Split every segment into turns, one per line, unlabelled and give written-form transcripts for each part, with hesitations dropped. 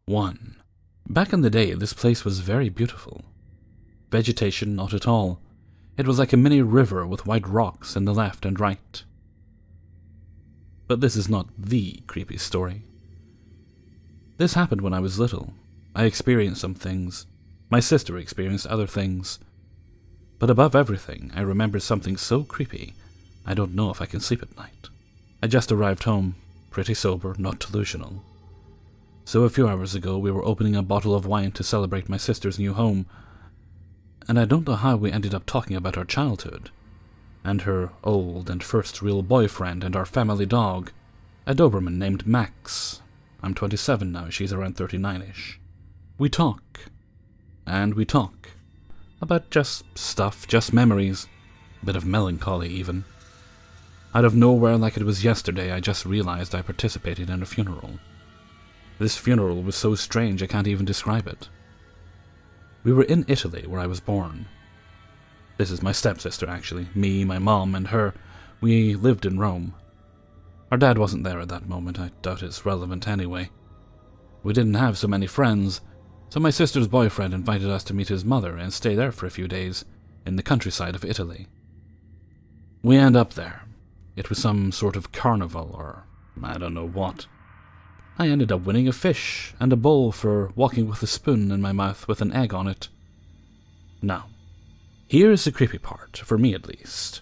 1. Back in the day, this place was very beautiful. Vegetation not at all. It was like a mini river with white rocks in the left and right. But this is not the creepy story. This happened when I was little. I experienced some things. My sister experienced other things. But above everything, I remember something so creepy, I don't know if I can sleep at night. I just arrived home, pretty sober, not delusional. So a few hours ago, we were opening a bottle of wine to celebrate my sister's new home, and I don't know how we ended up talking about our childhood, and her old and first real boyfriend and our family dog, a Doberman named Max. I'm 27 now, she's around 39-ish. We talk, and we talk, about just stuff, just memories, a bit of melancholy even. Out of nowhere, like it was yesterday, I just realized I participated in a funeral. This funeral was so strange I can't even describe it. We were in Italy, where I was born. This is my stepsister, actually. Me, my mom, and her. We lived in Rome. Our dad wasn't there at that moment. I doubt it's relevant anyway. We didn't have so many friends, so my sister's boyfriend invited us to meet his mother and stay there for a few days, in the countryside of Italy. We end up there. It was some sort of carnival, or I don't know what. I ended up winning a fish and a bowl for walking with a spoon in my mouth with an egg on it. Now, here's the creepy part, for me at least.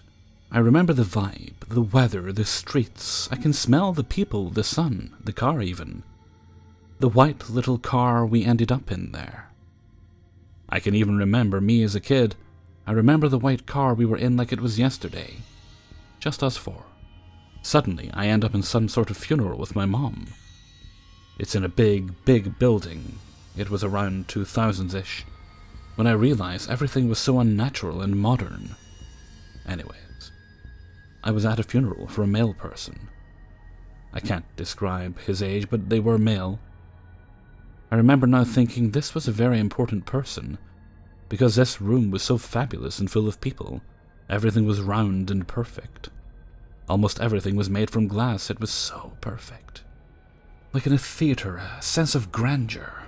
I remember the vibe, the weather, the streets. I can smell the people, the sun, the car even. The white little car we ended up in there. I can even remember me as a kid. I remember the white car we were in like it was yesterday. Just us four. Suddenly, I end up in some sort of funeral with my mom. It's in a big, big building. It was around 2000s-ish, when I realized everything was so unnatural and modern. Anyways, I was at a funeral for a male person. I can't describe his age, but they were male. I remember now thinking this was a very important person, because this room was so fabulous and full of people. Everything was round and perfect. Almost everything was made from glass. It was so perfect. Like in a theater, a sense of grandeur.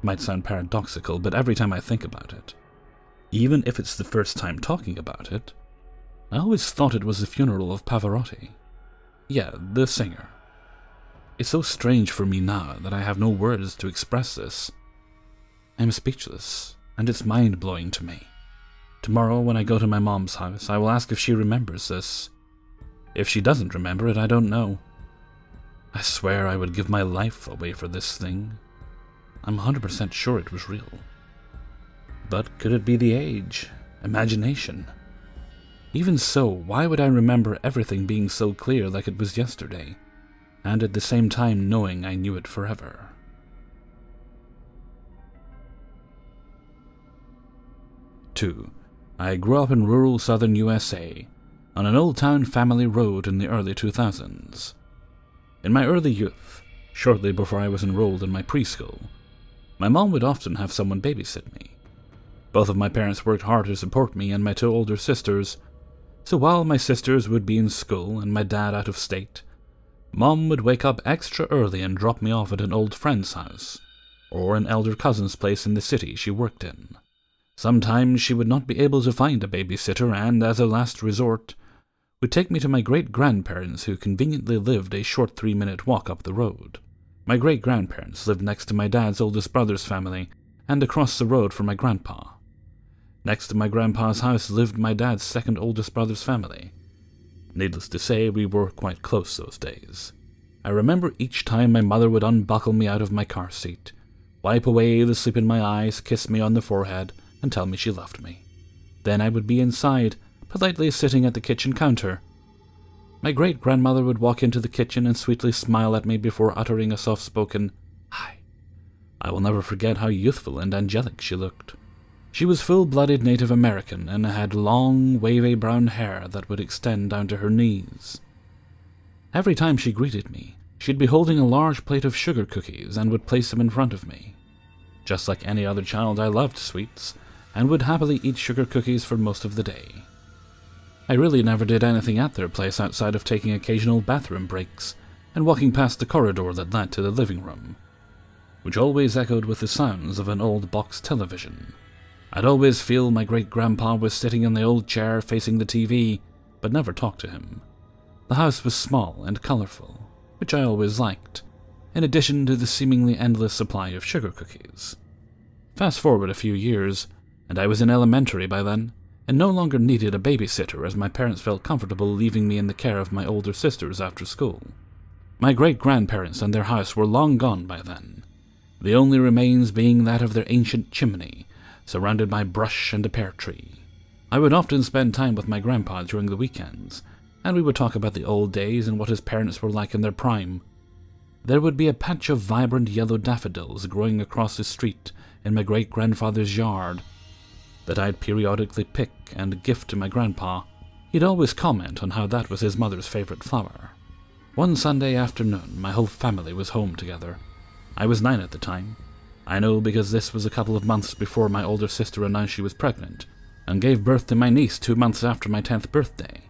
Might sound paradoxical, but every time I think about it, even if it's the first time talking about it, I always thought it was the funeral of Pavarotti. Yeah, the singer. It's so strange for me now that I have no words to express this. I'm speechless, and it's mind-blowing to me. Tomorrow, when I go to my mom's house, I will ask if she remembers this. If she doesn't remember it, I don't know. I swear I would give my life away for this thing. I'm 100% sure it was real. But could it be the age? Imagination? Even so, why would I remember everything being so clear like it was yesterday, and at the same time knowing I knew it forever? 2. I grew up in rural southern USA, on an old-town family road in the early 2000s. In my early youth, shortly before I was enrolled in my preschool, my mom would often have someone babysit me. Both of my parents worked hard to support me and my two older sisters, so while my sisters would be in school and my dad out of state, Mom would wake up extra early and drop me off at an old friend's house, or an elder cousin's place in the city she worked in. Sometimes she would not be able to find a babysitter and, as a last resort, would take me to my great-grandparents who conveniently lived a short 3-minute walk up the road. My great-grandparents lived next to my dad's oldest brother's family and across the road from my grandpa. Next to my grandpa's house lived my dad's second oldest brother's family. Needless to say, we were quite close those days. I remember each time my mother would unbuckle me out of my car seat, wipe away the sleep in my eyes, kiss me on the forehead, and tell me she loved me. Then I would be inside, politely sitting at the kitchen counter. My great-grandmother would walk into the kitchen and sweetly smile at me before uttering a soft-spoken, "Hi." I will never forget how youthful and angelic she looked. She was full-blooded Native American and had long, wavy brown hair that would extend down to her knees. Every time she greeted me, she'd be holding a large plate of sugar cookies and would place them in front of me. Just like any other child, I loved sweets, and would happily eat sugar cookies for most of the day. I really never did anything at their place outside of taking occasional bathroom breaks and walking past the corridor that led to the living room. which always echoed with the sounds of an old box television. I'd always feel my great-grandpa was sitting in the old chair facing the TV, but never talked to him. The house was small and colourful, which I always liked, in addition to the seemingly endless supply of sugar cookies. Fast forward a few years, and I was in elementary by then, and no longer needed a babysitter as my parents felt comfortable leaving me in the care of my older sisters after school. My great-grandparents and their house were long gone by then, the only remains being that of their ancient chimney, surrounded by brush and a pear tree. I would often spend time with my grandpa during the weekends, and we would talk about the old days and what his parents were like in their prime. There would be a patch of vibrant yellow daffodils growing across the street in my great-grandfather's yard that I'd periodically pick and gift to my grandpa. He'd always comment on how that was his mother's favorite flower. One Sunday afternoon, my whole family was home together. I was 9 at the time. I know because this was a couple of months before my older sister announced she was pregnant, and gave birth to my niece 2 months after my 10th birthday.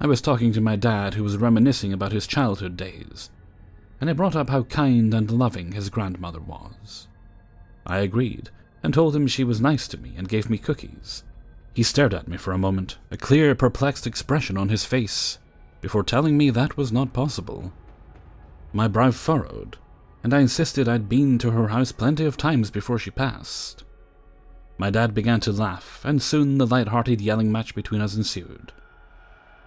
I was talking to my dad, who was reminiscing about his childhood days, and I brought up how kind and loving his grandmother was. I agreed, and told him she was nice to me and gave me cookies. He stared at me for a moment, a clear, perplexed expression on his face, before telling me that was not possible. My brow furrowed, and I insisted I'd been to her house plenty of times before she passed. My dad began to laugh, and soon the light-hearted yelling match between us ensued.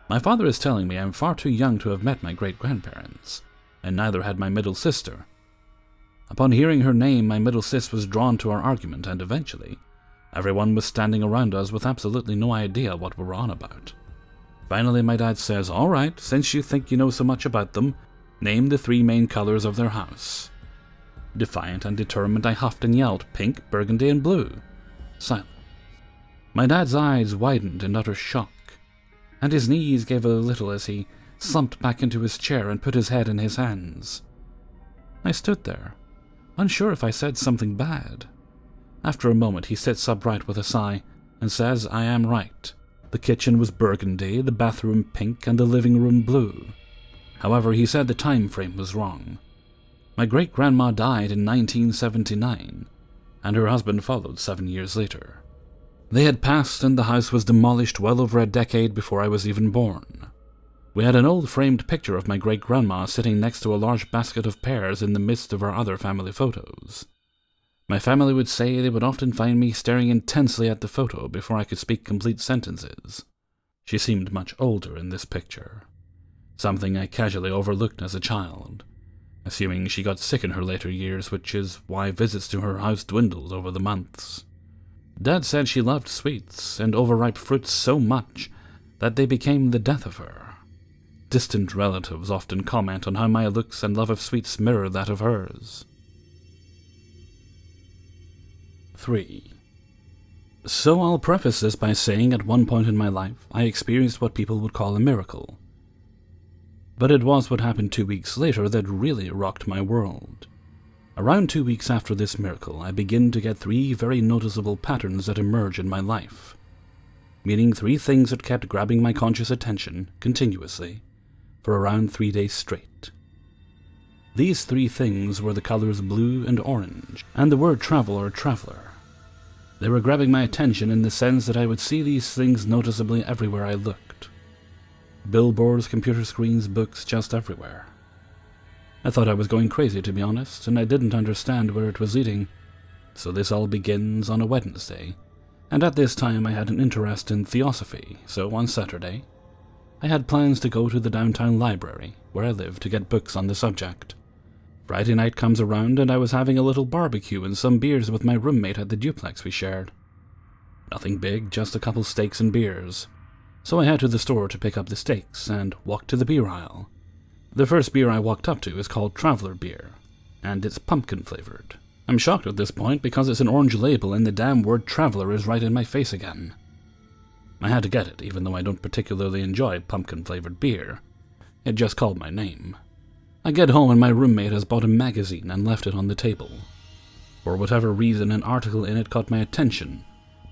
My father is telling me I'm far too young to have met my great-grandparents, and neither had my middle sister. Upon hearing her name, my middle sis was drawn to our argument, and eventually, everyone was standing around us with absolutely no idea what we were on about. Finally, my dad says, "All right, since you think you know so much about them, name the 3 main colors of their house." Defiant and determined, I huffed and yelled, "Pink, burgundy, and blue." Silence. My dad's eyes widened in utter shock, and his knees gave a little as he slumped back into his chair and put his head in his hands. I stood there, unsure if I said something bad. After a moment, he sits upright with a sigh and says I am right. The kitchen was burgundy, the bathroom pink, and the living room blue. However, he said the time frame was wrong. My great-grandma died in 1979, and her husband followed 7 years later. They had passed, and the house was demolished well over a decade before I was even born. We had an old framed picture of my great-grandma sitting next to a large basket of pears in the midst of our other family photos. My family would say they would often find me staring intensely at the photo before I could speak complete sentences. She seemed much older in this picture, something I casually overlooked as a child, assuming she got sick in her later years, which is why visits to her house dwindled over the months. Dad said she loved sweets and overripe fruits so much that they became the death of her. Distant relatives often comment on how my looks and love of sweets mirror that of hers. 3. So I'll preface this by saying at one point in my life I experienced what people would call a miracle. But it was what happened 2 weeks later that really rocked my world. Around 2 weeks after this miracle, I begin to get 3 very noticeable patterns that emerge in my life, meaning 3 things that kept grabbing my conscious attention continuously for around 3 days straight. These 3 things were the colors blue and orange, and the word travel or traveler. They were grabbing my attention in the sense that I would see these things noticeably everywhere I looked. Billboards, computer screens, books, just everywhere. I thought I was going crazy, to be honest, and I didn't understand where it was leading. So this all begins on a Wednesday, and at this time I had an interest in theosophy, so on Saturday, I had plans to go to the downtown library, where I live, to get books on the subject. Friday night comes around, and I was having a little barbecue and some beers with my roommate at the duplex we shared. Nothing big, just a couple steaks and beers. So I head to the store to pick up the steaks and walk to the beer aisle. The first beer I walked up to is called Traveler Beer, and it's pumpkin-flavored. I'm shocked at this point because it's an orange label and the damn word Traveler is right in my face again. I had to get it, even though I don't particularly enjoy pumpkin-flavored beer. It just called my name. I get home and my roommate has bought a magazine and left it on the table. For whatever reason, an article in it caught my attention,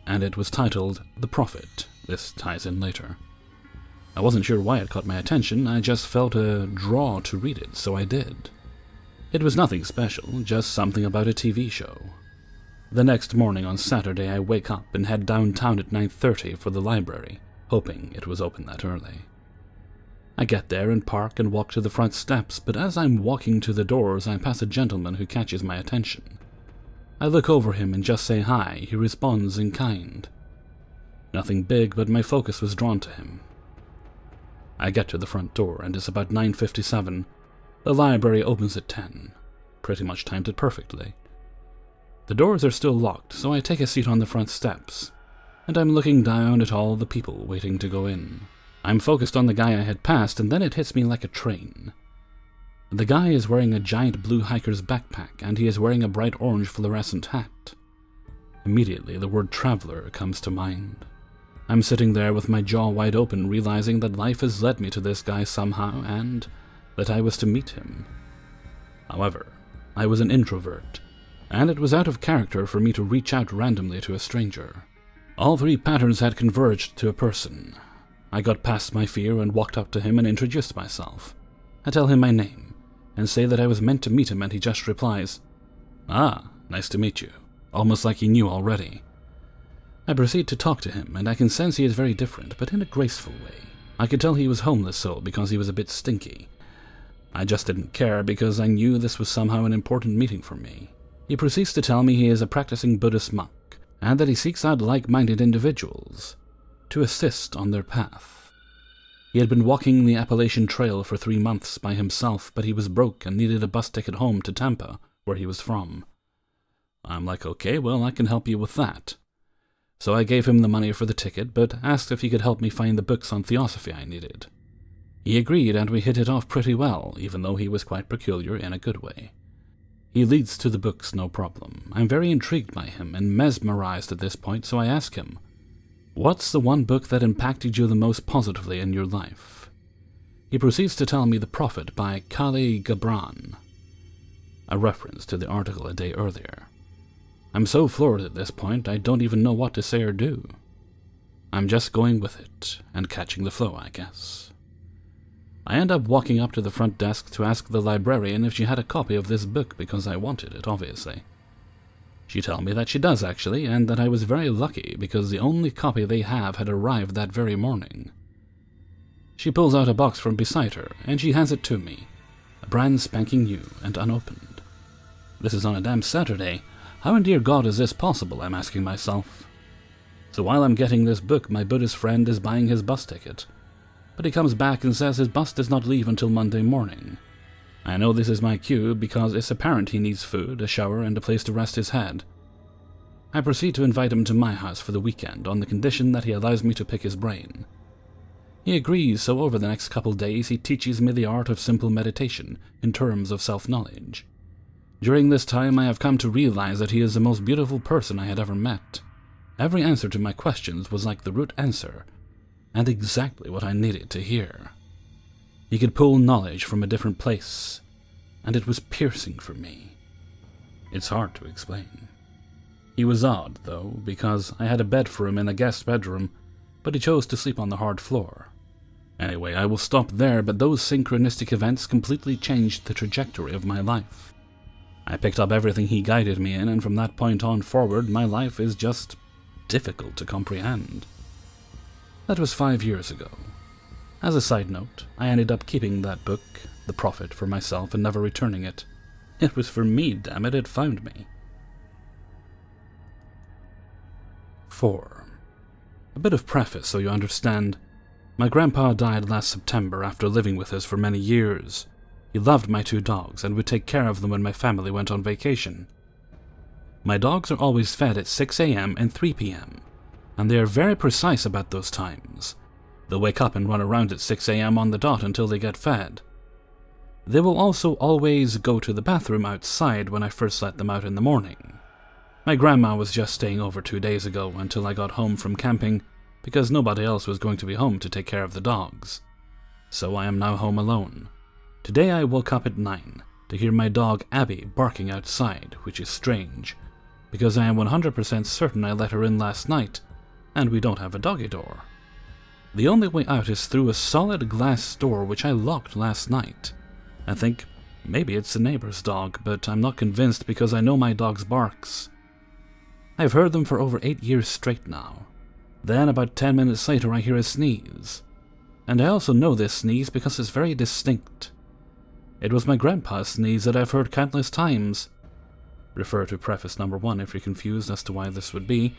and it was titled The Prophet. This ties in later. I wasn't sure why it caught my attention, I just felt a draw to read it, so I did. It was nothing special, just something about a TV show. The next morning on Saturday I wake up and head downtown at 9:30 for the library, hoping it was open that early. I get there and park and walk to the front steps, but as I'm walking to the doors I pass a gentleman who catches my attention. I look over him and just say hi. He responds in kind. Nothing big, but my focus was drawn to him. I get to the front door and it's about 9:57. The library opens at 10. Pretty much timed it perfectly. The doors are still locked, so I take a seat on the front steps, and I'm looking down at all the people waiting to go in. I'm focused on the guy I had passed, and then it hits me like a train. The guy is wearing a giant blue hiker's backpack, and he is wearing a bright orange fluorescent hat. Immediately, the word traveler comes to mind. I'm sitting there with my jaw wide open, realizing that life has led me to this guy somehow, and that I was to meet him. However, I was an introvert, and it was out of character for me to reach out randomly to a stranger. All three patterns had converged to a person. I got past my fear and walked up to him and introduced myself. I tell him my name, and say that I was meant to meet him, and he just replies, "Ah, nice to meet you," almost like he knew already. I proceed to talk to him, and I can sense he is very different, but in a graceful way. I could tell he was homeless soul because he was a bit stinky. I just didn't care because I knew this was somehow an important meeting for me. He proceeds to tell me he is a practicing Buddhist monk, and that he seeks out like-minded individuals to assist on their path. He had been walking the Appalachian Trail for 3 months by himself, but he was broke and needed a bus ticket home to Tampa, where he was from. I'm like, okay, well, I can help you with that. So I gave him the money for the ticket, but asked if he could help me find the books on theosophy I needed. He agreed, and we hit it off pretty well, even though he was quite peculiar in a good way. He leads to the books, no problem. I'm very intrigued by him and mesmerized at this point, so I ask him, "What's the one book that impacted you the most positively in your life?" He proceeds to tell me The Prophet by Khalil Gibran, a reference to the article a day earlier. I'm so floored at this point, I don't even know what to say or do. I'm just going with it, and catching the flow, I guess. I end up walking up to the front desk to ask the librarian if she had a copy of this book because I wanted it, obviously. She told me that she does actually, and that I was very lucky because the only copy they have had arrived that very morning. She pulls out a box from beside her, and she hands it to me, a brand spanking new and unopened. This is on a damn Saturday. How in dear God is this possible, I'm asking myself. So while I'm getting this book, my Buddhist friend is buying his bus ticket. But he comes back and says his bus does not leave until Monday morning. I know this is my cue because it's apparent he needs food, a shower, and a place to rest his head. I proceed to invite him to my house for the weekend on the condition that he allows me to pick his brain. He agrees, so over the next couple days he teaches me the art of simple meditation in terms of self-knowledge. During this time I have come to realize that he is the most beautiful person I had ever met. Every answer to my questions was like the root answer, and exactly what I needed to hear. He could pull knowledge from a different place, and it was piercing for me. It's hard to explain. He was odd, though, because I had a bed for him in the guest bedroom, but he chose to sleep on the hard floor. Anyway, I will stop there, but those synchronistic events completely changed the trajectory of my life. I picked up everything he guided me in, and from that point on forward, my life is just difficult to comprehend. That was 5 years ago. As a side note, I ended up keeping that book, The Prophet, for myself and never returning it. It was for me, damn it, it found me. 4. A bit of preface so you understand. My grandpa died last September after living with us for many years. He loved my 2 dogs and would take care of them when my family went on vacation. My dogs are always fed at 6 a.m. and 3 p.m. and they are very precise about those times. They'll wake up and run around at 6 a.m. on the dot until they get fed. They will also always go to the bathroom outside when I first let them out in the morning. My grandma was just staying over 2 days ago until I got home from camping because nobody else was going to be home to take care of the dogs. So I am now home alone. Today I woke up at 9 to hear my dog Abby barking outside, which is strange, because I am 100% certain I let her in last night, and we don't have a doggy door. The only way out is through a solid glass door which I locked last night. I think Maybe it's the neighbor's dog, but I'm not convinced because I know my dog's barks. I've heard them for over 8 years straight now. Then, about 10 minutes later, I hear a sneeze. And I also know this sneeze because it's very distinct. It was my grandpa's sneeze that I've heard countless times. Refer to preface number 1 if you're confused as to why this would be.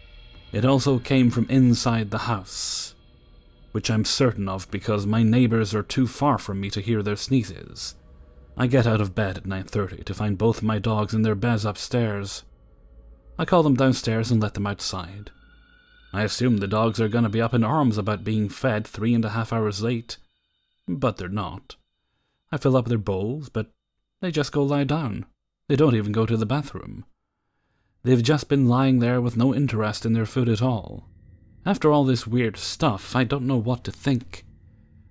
It also came from inside the house, which I'm certain of because my neighbors are too far from me to hear their sneezes. I get out of bed at 9:30 to find both my dogs in their beds upstairs. I call them downstairs and let them outside. I assume the dogs are going to be up in arms about being fed 3.5 hours late, but they're not. I fill up their bowls, but they just go lie down. They don't even go to the bathroom. They've just been lying there with no interest in their food at all. After all this weird stuff, I don't know what to think.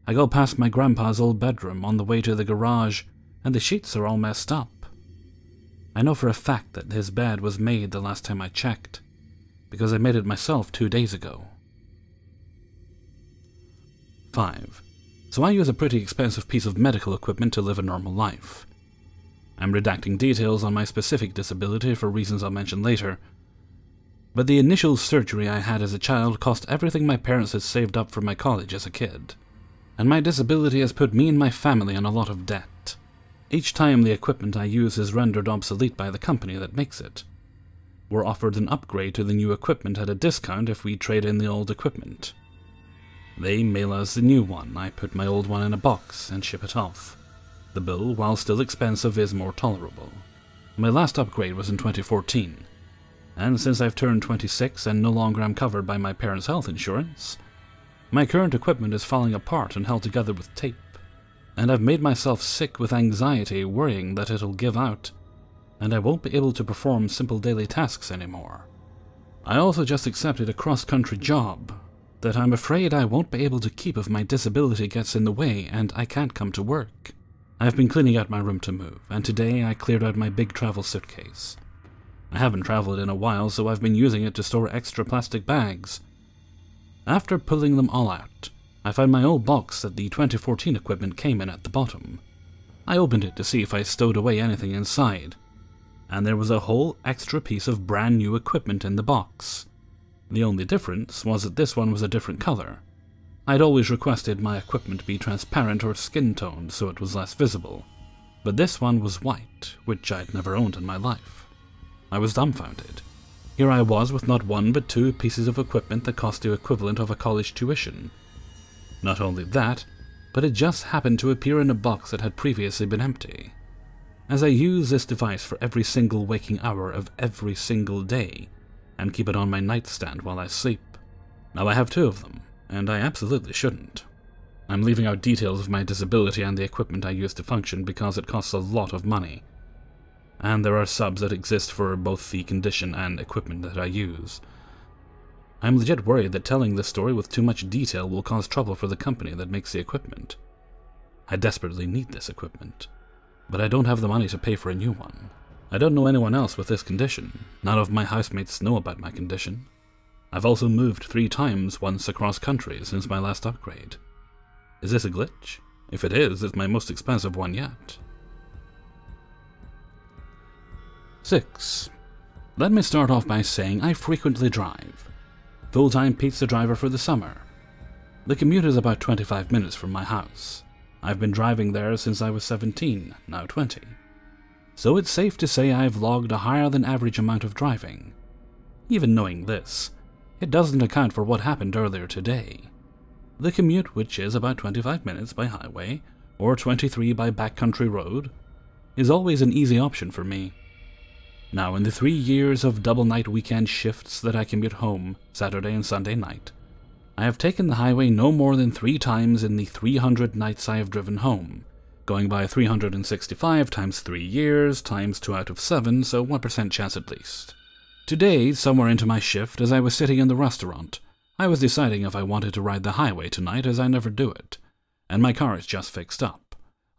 I go past my grandpa's old bedroom on the way to the garage, and the sheets are all messed up. I know for a fact that his bed was made the last time I checked, because I made it myself 2 days ago. 5. So I use a pretty expensive piece of medical equipment to live a normal life. I'm redacting details on my specific disability for reasons I'll mention later, but the initial surgery I had as a child cost everything my parents had saved up for my college as a kid, and my disability has put me and my family in a lot of debt. Each time the equipment I use is rendered obsolete by the company that makes it. We're offered an upgrade to the new equipment at a discount if we trade in the old equipment. They mail us the new one. I put my old one in a box and ship it off. The bill, while still expensive, is more tolerable. My last upgrade was in 2014, and since I've turned 26 and no longer am covered by my parents' health insurance, my current equipment is falling apart and held together with tape, and I've made myself sick with anxiety worrying that it'll give out, and I won't be able to perform simple daily tasks anymore. I also just accepted a cross-country job that I'm afraid I won't be able to keep if my disability gets in the way and I can't come to work. I've been cleaning out my room to move, and today I cleared out my big travel suitcase. I haven't traveled in a while, so I've been using it to store extra plastic bags. After pulling them all out, I found my old box that the 2014 equipment came in at the bottom. I opened it to see if I stowed away anything inside, and there was a whole extra piece of brand new equipment in the box. The only difference was that this one was a different color. I'd always requested my equipment be transparent or skin-toned so it was less visible, but this one was white, which I'd never owned in my life. I was dumbfounded. Here I was with not one but 2 pieces of equipment that cost the equivalent of a college tuition. Not only that, but it just happened to appear in a box that had previously been empty. As I use this device for every single waking hour of every single day, and keep it on my nightstand while I sleep. Now I have 2 of them, and I absolutely shouldn't. I'm leaving out details of my disability and the equipment I use to function because it costs a lot of money, and there are subs that exist for both the condition and equipment that I use. I'm legit worried that telling this story with too much detail will cause trouble for the company that makes the equipment. I desperately need this equipment, but I don't have the money to pay for a new one. I don't know anyone else with this condition. None of my housemates know about my condition. I've also moved 3 times, once across country, since my last upgrade. Is this a glitch? If it is, it's my most expensive one yet. 6. Let me start off by saying I frequently drive. Full-time pizza driver for the summer. The commute is about 25 minutes from my house. I've been driving there since I was 17, now 20. So it's safe to say I've logged a higher than average amount of driving. Even knowing this, it doesn't account for what happened earlier today. The commute, which is about 25 minutes by highway, or 23 by backcountry road, is always an easy option for me. Now, in the 3 years of double night weekend shifts that I commute home, Saturday and Sunday night, I have taken the highway no more than 3 times in the 300 nights I have driven home, going by 365 times 3 years, times 2 out of 7, so 1% chance at least. Today, somewhere into my shift, as I was sitting in the restaurant, I was deciding if I wanted to ride the highway tonight, as I never do it, and my car is just fixed up.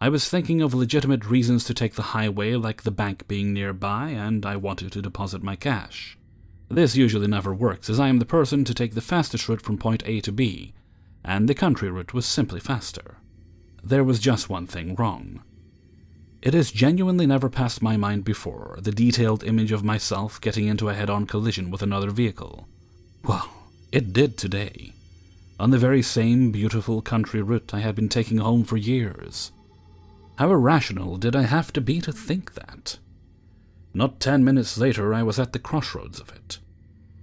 I was thinking of legitimate reasons to take the highway, like the bank being nearby, and I wanted to deposit my cash. This usually never works, as I am the person to take the fastest route from point A to B, and the country route was simply faster. There was just one thing wrong. It has genuinely never passed my mind before, the detailed image of myself getting into a head-on collision with another vehicle. Well, it did today, on the very same beautiful country route I had been taking home for years. How irrational did I have to be to think that? Not 10 minutes later, I was at the crossroads of it.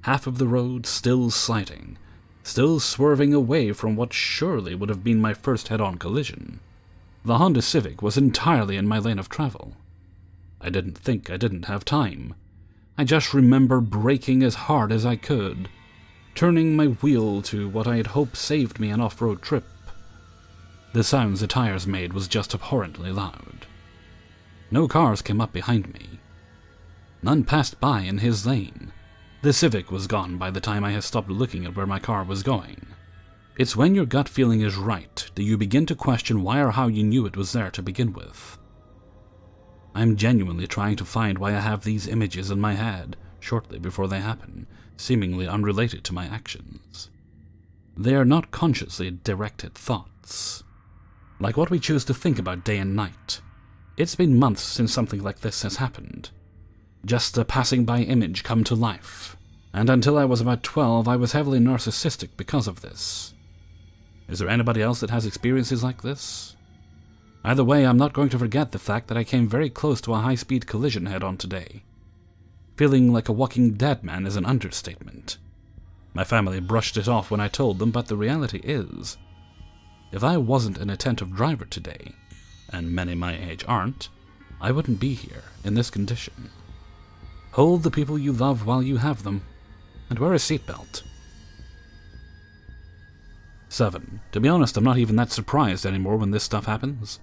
Half of the road still sliding, still swerving away from what surely would have been my first head-on collision. The Honda Civic was entirely in my lane of travel. I didn't think I didn't have time. I just remember braking as hard as I could, turning my wheel to what I had hoped saved me an off-road trip. The sounds the tires made was just abhorrently loud. No cars came up behind me. None passed by in his lane. The Civic was gone by the time I had stopped looking at where my car was going. It's when your gut feeling is right that you begin to question why or how you knew it was there to begin with. I'm genuinely trying to find why I have these images in my head shortly before they happen, seemingly unrelated to my actions. They are not consciously directed thoughts. Like what we choose to think about day and night. It's been months since something like this has happened. Just a passing by image come to life. And until I was about 12, I was heavily narcissistic because of this. Is there anybody else that has experiences like this? Either way, I'm not going to forget the fact that I came very close to a high-speed collision head-on today. Feeling like a walking dead man is an understatement. My family brushed it off when I told them, but the reality is, if I wasn't an attentive driver today, and many my age aren't, I wouldn't be here in this condition. Hold the people you love while you have them, and wear a seatbelt. 7. To be honest, I'm not even that surprised anymore when this stuff happens.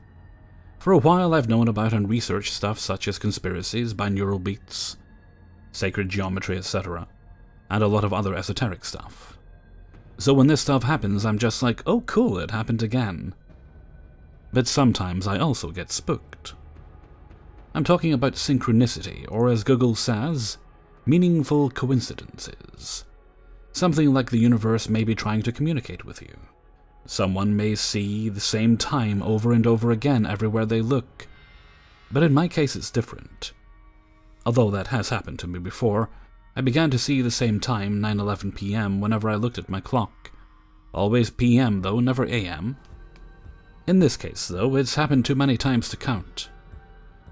For a while I've known about and researched stuff such as conspiracies, binaural beats, sacred geometry, etc., and a lot of other esoteric stuff. So when this stuff happens, I'm just like, oh cool, it happened again. But sometimes I also get spooked. I'm talking about synchronicity, or as Google says, meaningful coincidences. Something like the universe may be trying to communicate with you. Someone may see the same time over and over again everywhere they look. But in my case it's different. Although that has happened to me before, I began to see the same time, 9:11 p.m., whenever I looked at my clock. Always p.m. though, never a.m. In this case, though, it's happened too many times to count.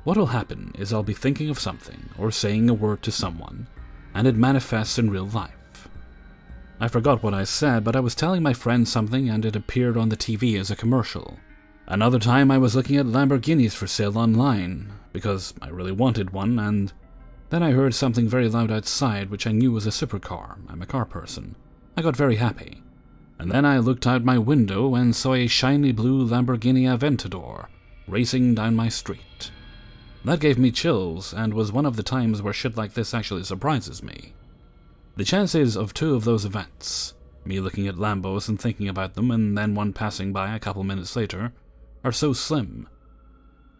What'll happen is I'll be thinking of something, or saying a word to someone, and it manifests in real life. I forgot what I said, but I was telling my friend something and it appeared on the TV as a commercial. Another time I was looking at Lamborghinis for sale online, because I really wanted one, and then I heard something very loud outside which I knew was a supercar. I'm a car person. I got very happy. And then I looked out my window and saw a shiny blue Lamborghini Aventador racing down my street. That gave me chills, and was one of the times where shit like this actually surprises me. The chances of two of those events, me looking at Lambos and thinking about them and then one passing by a couple minutes later, are so slim.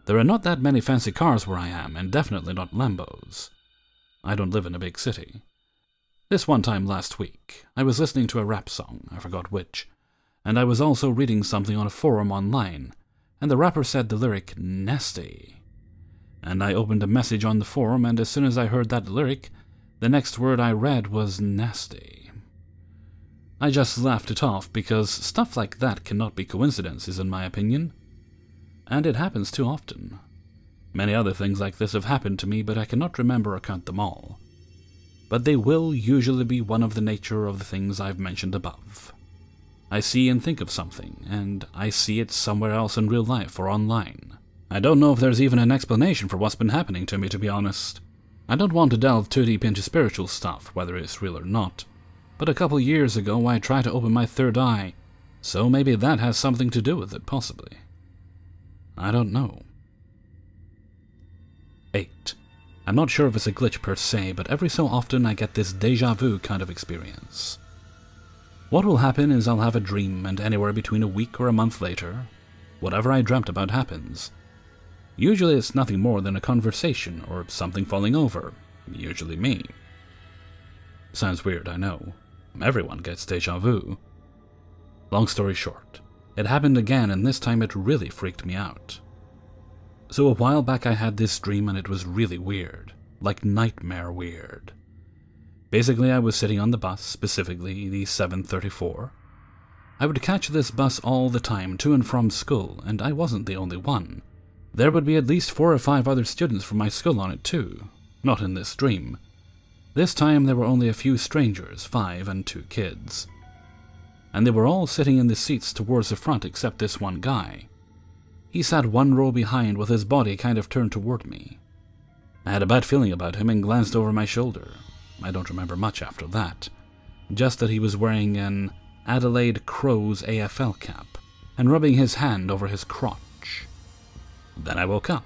There are not that many fancy cars where I am, and definitely not Lambos. I don't live in a big city. This one time last week, I was listening to a rap song, I forgot which, and I was also reading something on a forum online, and the rapper said the lyric, nasty. And I opened a message on the forum, and as soon as I heard that lyric, the next word I read was nasty. I just laughed it off because stuff like that cannot be coincidences in my opinion. And it happens too often. Many other things like this have happened to me, but I cannot remember or count them all. But they will usually be one of the nature of the things I've mentioned above. I see and think of something, and I see it somewhere else in real life or online. I don't know if there's even an explanation for what's been happening to me, to be honest. I don't want to delve too deep into spiritual stuff, whether it's real or not, but a couple years ago I tried to open my third eye, so maybe that has something to do with it, possibly. I don't know. 8. I'm not sure if it's a glitch per se, but every so often I get this déjà vu kind of experience. What will happen is I'll have a dream, and anywhere between a week or a month later, whatever I dreamt about happens. Usually it's nothing more than a conversation or something falling over, usually me. Sounds weird, I know. Everyone gets déjà vu. Long story short, it happened again, and this time it really freaked me out. So a while back I had this dream and it was really weird, like nightmare weird. Basically, I was sitting on the bus, specifically the 734. I would catch this bus all the time to and from school, and I wasn't the only one. There would be at least 4 or 5 other students from my school on it too, not in this dream. This time there were only a few strangers, 5 and 2 kids. And they were all sitting in the seats towards the front except this one guy. He sat 1 row behind with his body kind of turned toward me. I had a bad feeling about him and glanced over my shoulder. I don't remember much after that, just that he was wearing an Adelaide Crows AFL cap and rubbing his hand over his crotch. Then I woke up.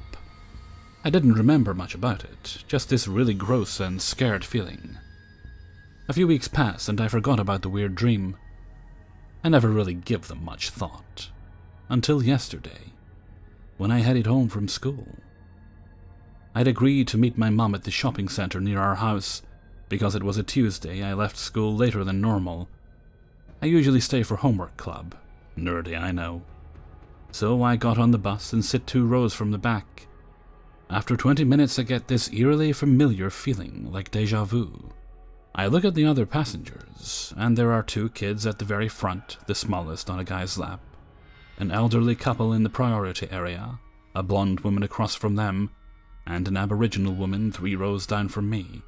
I didn't remember much about it, just this really gross and scared feeling. A few weeks passed and I forgot about the weird dream. I never really give them much thought, until yesterday, when I headed home from school. I'd agreed to meet my mom at the shopping center near our house. Because it was a Tuesday, I left school later than normal. I usually stay for homework club. Nerdy, I know. So I got on the bus and sit 2 rows from the back. After 20 minutes I get this eerily familiar feeling, like déjà vu. I look at the other passengers, and there are 2 kids at the very front, the smallest on a guy's lap, an elderly couple in the priority area, a blonde woman across from them, and an Aboriginal woman 3 rows down from me.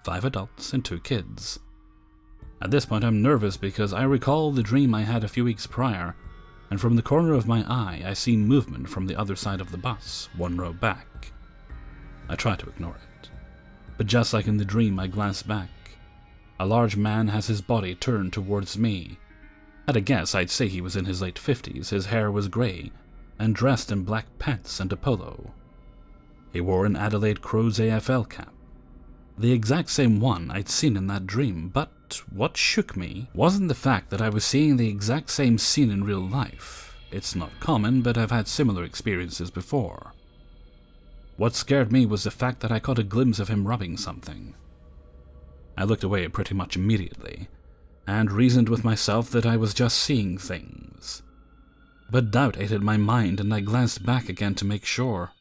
5 adults and 2 kids. At this point I'm nervous because I recall the dream I had a few weeks prior, and from the corner of my eye I see movement from the other side of the bus, 1 row back. I try to ignore it, but just like in the dream I glance back. A large man has his body turned towards me. At a guess I'd say he was in his late 50s, his hair was grey, and dressed in black pants and a polo. He wore an Adelaide Crows AFL cap. The exact same one I'd seen in that dream, but what shook me wasn't the fact that I was seeing the exact same scene in real life. It's not common, but I've had similar experiences before. What scared me was the fact that I caught a glimpse of him rubbing something. I looked away pretty much immediately, and reasoned with myself that I was just seeing things. But doubt ate at my mind, and I glanced back again to make sure.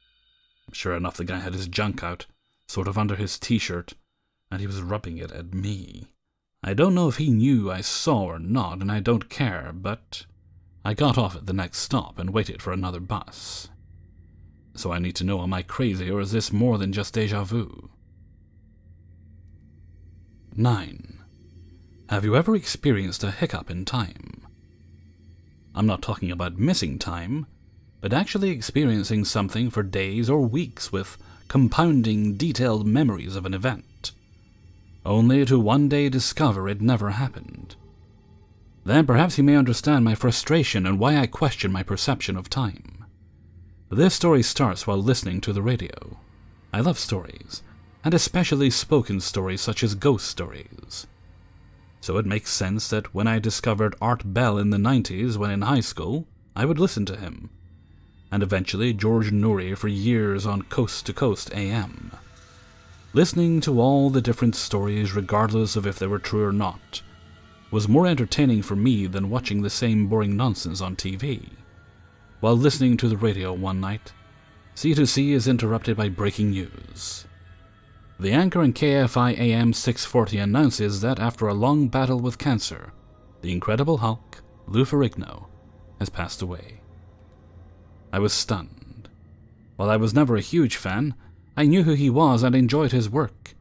Sure enough, the guy had his junk out, sort of under his t-shirt, and he was rubbing it at me. I don't know if he knew I saw or not, and I don't care, but I got off at the next stop and waited for another bus. So I need to know, am I crazy, or is this more than just déjà vu? 9. Have you ever experienced a hiccup in time? I'm not talking about missing time, but actually experiencing something for days or weeks with compounding detailed memories of an event, only to one day discover it never happened. Then perhaps you may understand my frustration and why I question my perception of time. This story starts while listening to the radio. I love stories, and especially spoken stories such as ghost stories. So it makes sense that when I discovered Art Bell in the 90s when in high school, I would listen to him, and eventually George Noory for years on Coast to Coast AM. Listening to all the different stories, regardless of if they were true or not, was more entertaining for me than watching the same boring nonsense on TV. While listening to the radio one night, C2C is interrupted by breaking news. The anchor in KFI AM 640 announces that after a long battle with cancer, the Incredible Hulk, Lou Ferrigno, has passed away. I was stunned. While I was never a huge fan, I knew who he was and enjoyed his work,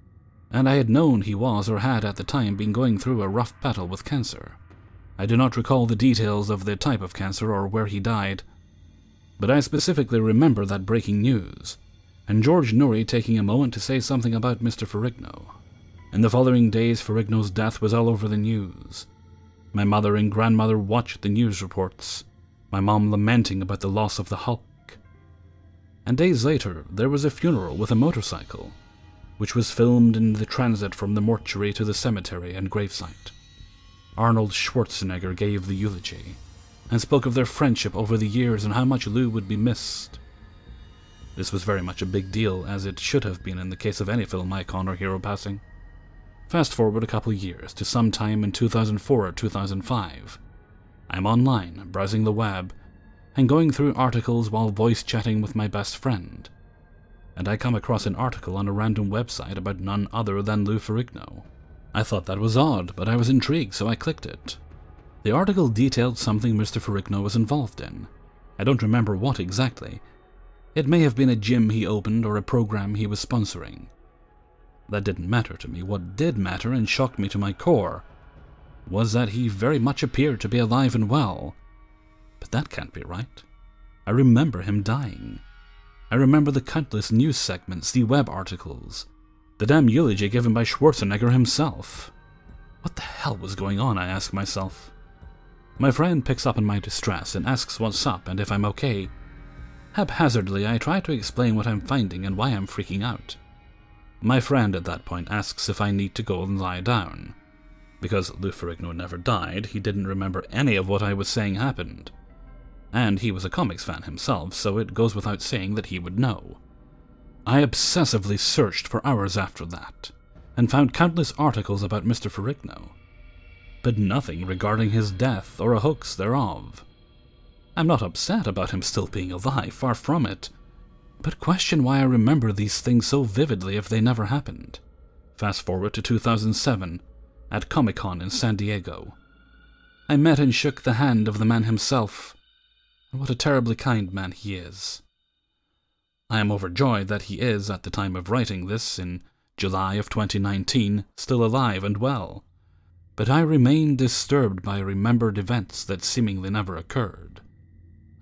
and I had known he was or had at the time been going through a rough battle with cancer. I do not recall the details of the type of cancer or where he died, but I specifically remember that breaking news, and George Noory taking a moment to say something about Mr. Ferrigno. In the following days, Ferrigno's death was all over the news. My mother and grandmother watched the news reports, my mom lamenting about the loss of the Hulk. And days later, there was a funeral with a motorcycle, which was filmed in the transit from the mortuary to the cemetery and gravesite. Arnold Schwarzenegger gave the eulogy, and spoke of their friendship over the years and how much Lou would be missed. This was very much a big deal, as it should have been in the case of any film icon or hero passing. Fast forward a couple years to sometime in 2004 or 2005. I'm online, browsing the web, and going through articles while voice chatting with my best friend, and I come across an article on a random website about none other than Lou Ferrigno. I thought that was odd, but I was intrigued, so I clicked it. The article detailed something Mr. Ferrigno was involved in. I don't remember what exactly. It may have been a gym he opened or a program he was sponsoring. That didn't matter to me. What did matter and shocked me to my core was that he very much appeared to be alive and well. But that can't be right. I remember him dying. I remember the countless news segments, the web articles, the damn eulogy given by Schwarzenegger himself. What the hell was going on, I ask myself. My friend picks up on my distress and asks what's up and if I'm okay. Haphazardly, I try to explain what I'm finding and why I'm freaking out. My friend at that point asks if I need to go and lie down. Because Lou Ferrigno never died, he didn't remember any of what I was saying happened. And he was a comics fan himself, so it goes without saying that he would know. I obsessively searched for hours after that, and found countless articles about Mr. Ferrigno, but nothing regarding his death or a hoax thereof. I'm not upset about him still being alive, far from it, but question why I remember these things so vividly if they never happened. Fast forward to 2007, at Comic-Con in San Diego. I met and shook the hand of the man himself, and what a terribly kind man he is. I am overjoyed that he is, at the time of writing this, in July of 2019, still alive and well, but I remain disturbed by remembered events that seemingly never occurred.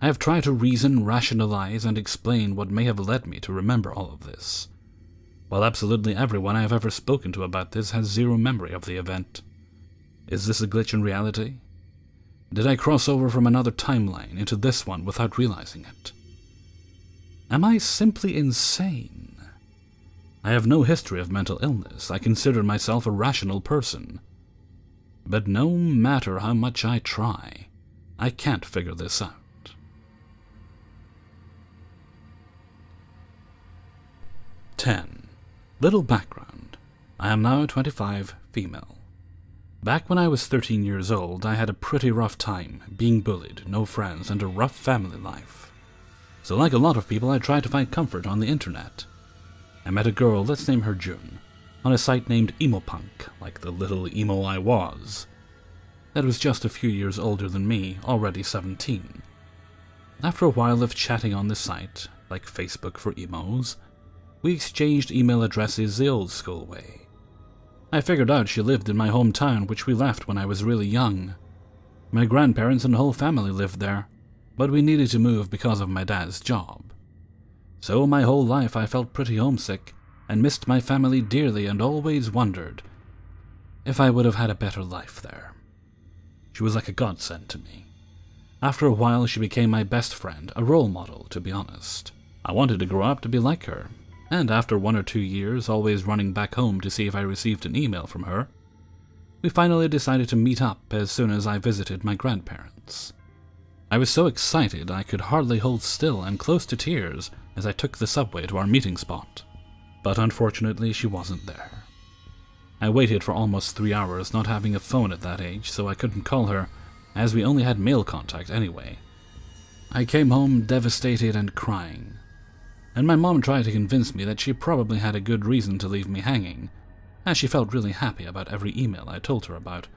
I have tried to reason, rationalize, and explain what may have led me to remember all of this, while absolutely everyone I have ever spoken to about this has zero memory of the event. Is this a glitch in reality? Did I cross over from another timeline into this one without realizing it? Am I simply insane? I have no history of mental illness. I consider myself a rational person. But no matter how much I try, I can't figure this out. 10. Little background. I am now 25, female. Back when I was 13 years old, I had a pretty rough time, being bullied, no friends, and a rough family life. So like a lot of people, I tried to find comfort on the internet. I met a girl, let's name her June, on a site named Emopunk, like the little emo I was. That was just a few years older than me, already 17. After a while of chatting on the site, like Facebook for emos, we exchanged email addresses the old school way. I figured out she lived in my hometown, which we left when I was really young. My grandparents and whole family lived there, but we needed to move because of my dad's job. So my whole life I felt pretty homesick and missed my family dearly and always wondered if I would have had a better life there. She was like a godsend to me. After a while she became my best friend, a role model, to be honest. I wanted to grow up to be like her, and after 1 or 2 years, always running back home to see if I received an email from her, we finally decided to meet up as soon as I visited my grandparents. I was so excited I could hardly hold still and close to tears as I took the subway to our meeting spot, but unfortunately she wasn't there. I waited for almost 3 hours, not having a phone at that age, so I couldn't call her, as we only had mail contact anyway. I came home devastated and crying, and my mom tried to convince me that she probably had a good reason to leave me hanging, as she felt really happy about every email I told her about,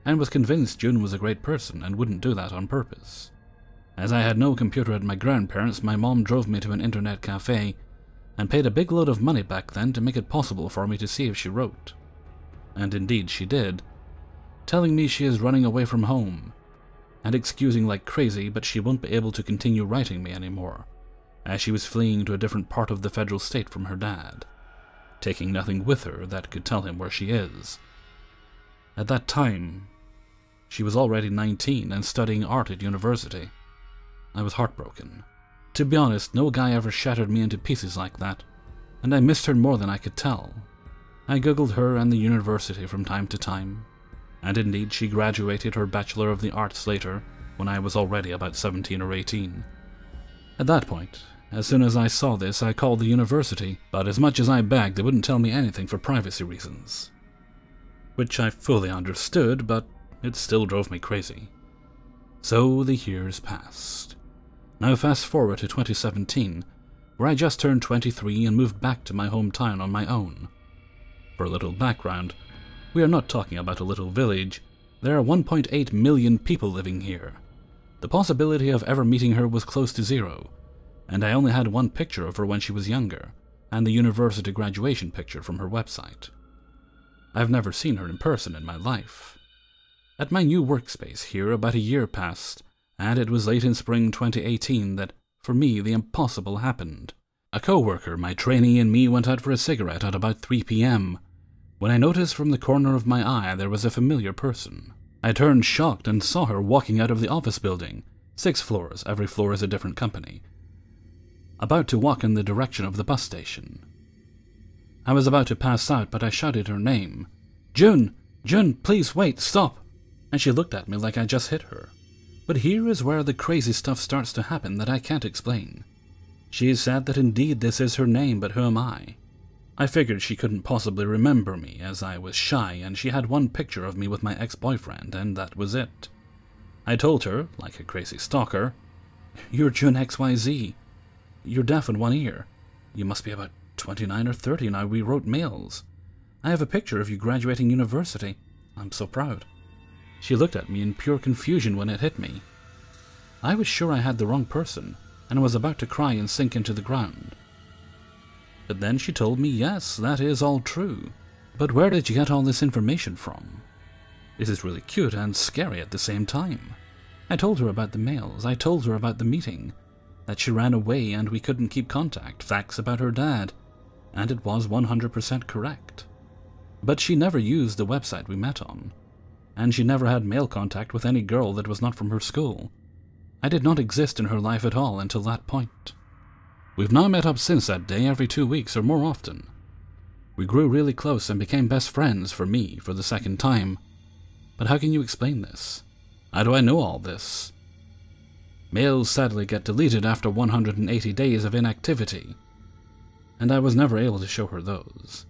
and was convinced June was a great person and wouldn't do that on purpose. As I had no computer at my grandparents', my mom drove me to an internet cafe, and paid a big load of money back then to make it possible for me to see if she wrote. And indeed she did, telling me she is running away from home, and excusing like crazy, but she won't be able to continue writing me anymore, as she was fleeing to a different part of the federal state from her dad, taking nothing with her that could tell him where she is. At that time, she was already 19 and studying art at university. I was heartbroken. To be honest, no guy ever shattered me into pieces like that, and I missed her more than I could tell. I googled her and the university from time to time, and indeed she graduated her Bachelor of the Arts later, when I was already about 17 or 18. At that point, as soon as I saw this, I called the university, but as much as I begged, they wouldn't tell me anything for privacy reasons. Which I fully understood, but it still drove me crazy. So the years passed. Now fast forward to 2017, where I just turned 23 and moved back to my hometown on my own. For a little background, we are not talking about a little village. There are 1.8 million people living here. The possibility of ever meeting her was close to zero, and I only had one picture of her when she was younger, and the university graduation picture from her website. I've never seen her in person in my life. At my new workspace here, about a year passed, and it was late in spring 2018 that, for me, the impossible happened. A co-worker, my trainee, and me went out for a cigarette at about 3 p.m. when I noticed from the corner of my eye there was a familiar person. I turned shocked and saw her walking out of the office building, 6 floors, every floor is a different company, about to walk in the direction of the bus station. I was about to pass out, but I shouted her name. "June! June, please wait, stop!" And she looked at me like I just hit her. But here is where the crazy stuff starts to happen that I can't explain. She said that indeed this is her name, but who am I? I figured she couldn't possibly remember me, as I was shy, and she had one picture of me with my ex-boyfriend, and that was it. I told her, like a crazy stalker, "You're June XYZ. You're deaf in one ear. You must be about 29 or 30 now. We wrote mails. I have a picture of you graduating university. I'm so proud." She looked at me in pure confusion when it hit me. I was sure I had the wrong person, and was about to cry and sink into the ground. But then she told me, yes, that is all true. But where did you get all this information from? This is really cute and scary at the same time. I told her about the mails, I told her about the meeting, that she ran away and we couldn't keep contact, facts about her dad, and it was 100% correct. But she never used the website we met on, and she never had mail contact with any girl that was not from her school. I did not exist in her life at all until that point. We've now met up since that day every 2 weeks or more often. We grew really close and became best friends, for me, for the second time. But how can you explain this? How do I know all this? Mails sadly get deleted after 180 days of inactivity, and I was never able to show her those.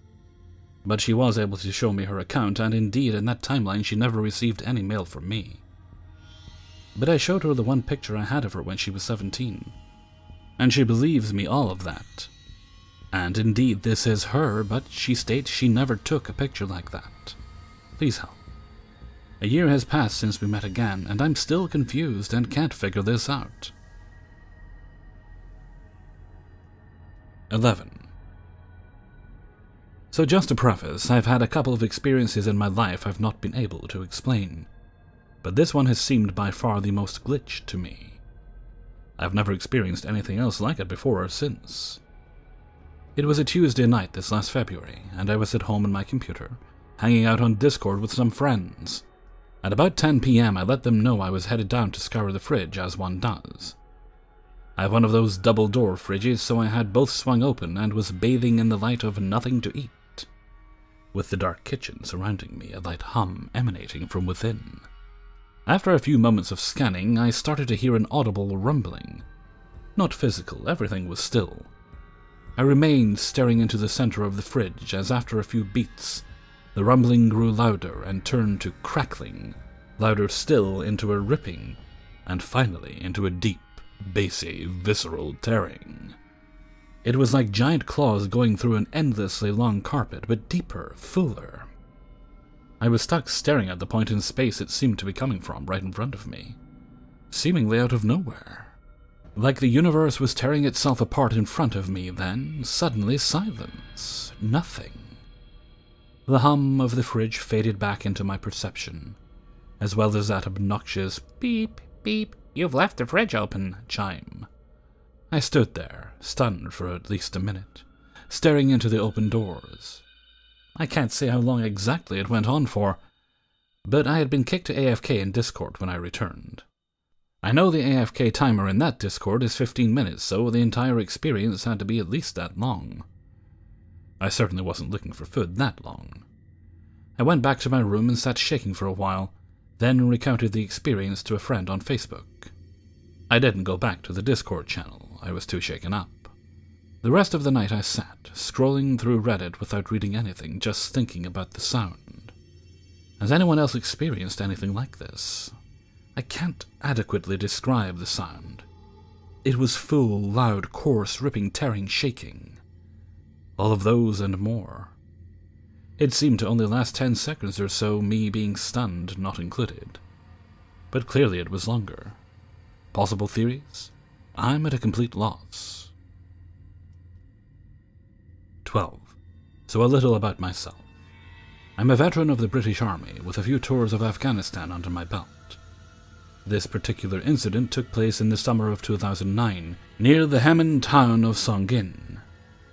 But she was able to show me her account, and indeed in that timeline she never received any mail from me. But I showed her the one picture I had of her when she was 17. And she believes me all of that. And indeed this is her, but she states she never took a picture like that. Please help. A year has passed since we met again, and I'm still confused and can't figure this out. 11. So just to preface, I've had a couple of experiences in my life I've not been able to explain. But this one has seemed by far the most glitched to me. I've never experienced anything else like it before or since. It was a Tuesday night this last February, and I was at home on my computer, hanging out on Discord with some friends. At about 10 p.m. I let them know I was headed down to scour the fridge, as one does. I have one of those double-door fridges, so I had both swung open and was bathing in the light of nothing to eat, with the dark kitchen surrounding me, a light hum emanating from within. After a few moments of scanning, I started to hear an audible rumbling. Not physical, everything was still. I remained staring into the center of the fridge as after a few beats, the rumbling grew louder and turned to crackling, louder still into a ripping, and finally into a deep, bassy, visceral tearing. It was like giant claws going through an endlessly long carpet, but deeper, fuller. I was stuck staring at the point in space it seemed to be coming from, right in front of me, seemingly out of nowhere. Like the universe was tearing itself apart in front of me, then, suddenly silence. Nothing. The hum of the fridge faded back into my perception, as well as that obnoxious beep, beep, you've left the fridge open chime. I stood there, stunned for at least a minute, staring into the open doors. I can't say how long exactly it went on for, but I had been kicked to AFK in Discord when I returned. I know the AFK timer in that Discord is 15 minutes, so the entire experience had to be at least that long. I certainly wasn't looking for food that long. I went back to my room and sat shaking for a while, then recounted the experience to a friend on Facebook. I didn't go back to the Discord channel, I was too shaken up. The rest of the night I sat, scrolling through Reddit without reading anything, just thinking about the sound. Has anyone else experienced anything like this? I can't adequately describe the sound. It was full, loud, coarse, ripping, tearing, shaking. All of those and more. It seemed to only last 10 seconds or so, me being stunned not included. But clearly it was longer. Possible theories? I'm at a complete loss. 12. So a little about myself. I'm a veteran of the British Army with a few tours of Afghanistan under my belt. This particular incident took place in the summer of 2009, near the Hammond town of Songin.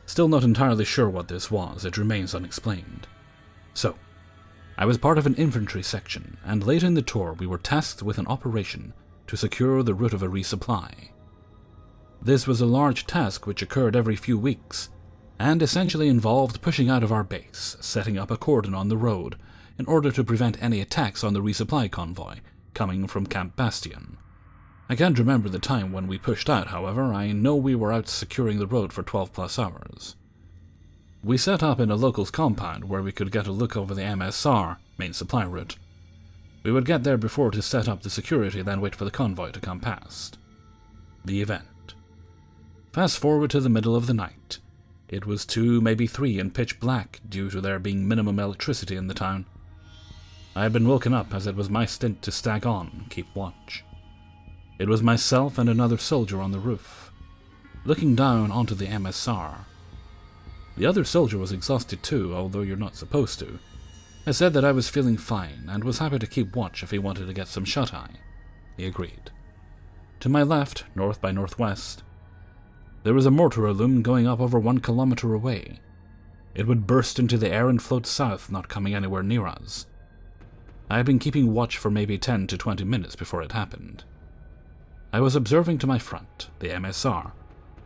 Still not entirely sure what this was, it remains unexplained. So, I was part of an infantry section, and late in the tour we were tasked with an operation to secure the route of a resupply. This was a large task which occurred every few weeks, and essentially involved pushing out of our base, setting up a cordon on the road, in order to prevent any attacks on the resupply convoy coming from Camp Bastion. I can't remember the time when we pushed out, however. I know we were out securing the road for 12+ hours. We set up in a local's compound where we could get a look over the MSR, main supply route. We would get there before to set up the security, then wait for the convoy to come past. The event. Fast forward to the middle of the night. It was 2, maybe 3 and pitch black due to there being minimum electricity in the town. I had been woken up as it was my stint to stag on, keep watch. It was myself and another soldier on the roof, looking down onto the MSR. The other soldier was exhausted too, although you're not supposed to. I said that I was feeling fine and was happy to keep watch if he wanted to get some shut-eye. He agreed. To my left, north by northwest, there was a mortar loom going up over 1 kilometer away. It would burst into the air and float south, not coming anywhere near us. I had been keeping watch for maybe 10 to 20 minutes before it happened. I was observing to my front, the MSR,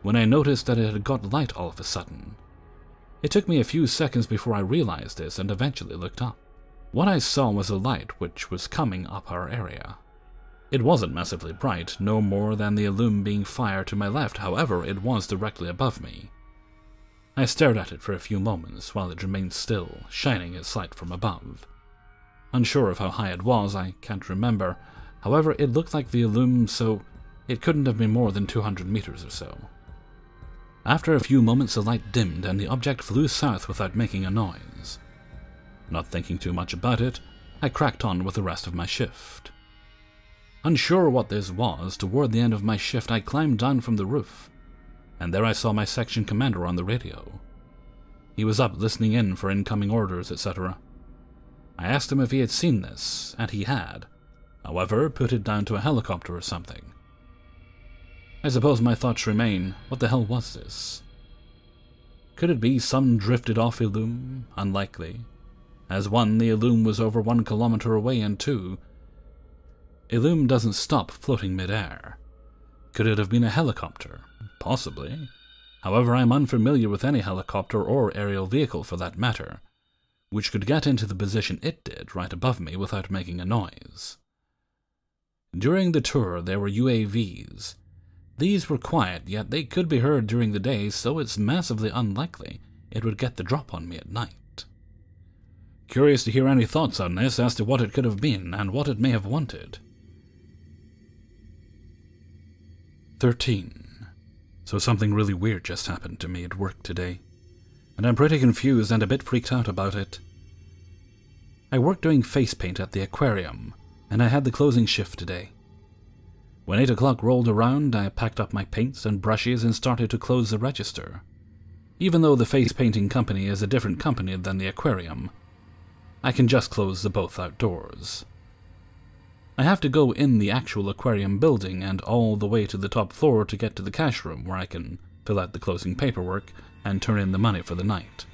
when I noticed that it had got light all of a sudden. It took me a few seconds before I realized this and eventually looked up. What I saw was a light which was coming up our area. It wasn't massively bright, no more than the loom being fired to my left, however, it was directly above me. I stared at it for a few moments while it remained still, shining its light from above. Unsure of how high it was, I can't remember. However, it looked like the loom, so it couldn't have been more than 200 meters or so. After a few moments the light dimmed and the object flew south without making a noise. Not thinking too much about it, I cracked on with the rest of my shift. Unsure what this was, toward the end of my shift I climbed down from the roof, and there I saw my section commander on the radio. He was up listening in for incoming orders, etc. I asked him if he had seen this, and he had. However, put it down to a helicopter or something. I suppose my thoughts remain, what the hell was this? Could it be some drifted off loom? Unlikely. As 1, the loom was over 1 kilometer away, and 2, a loom doesn't stop floating mid-air. Could it have been a helicopter? Possibly. However, I'm unfamiliar with any helicopter or aerial vehicle for that matter, which could get into the position it did right above me without making a noise. During the tour there were UAVs. These were quiet, yet they could be heard during the day, so it's massively unlikely it would get the drop on me at night. Curious to hear any thoughts on this as to what it could have been and what it may have wanted. 13. So something really weird just happened to me at work today, and I'm pretty confused and a bit freaked out about it. I work doing face paint at the aquarium, and I had the closing shift today. When 8 o'clock rolled around, I packed up my paints and brushes and started to close the register. Even though the face painting company is a different company than the aquarium, I can just close the both outdoors. I have to go in the actual aquarium building and all the way to the top floor to get to the cash room where I can fill out the closing paperwork and turn in the money for the night.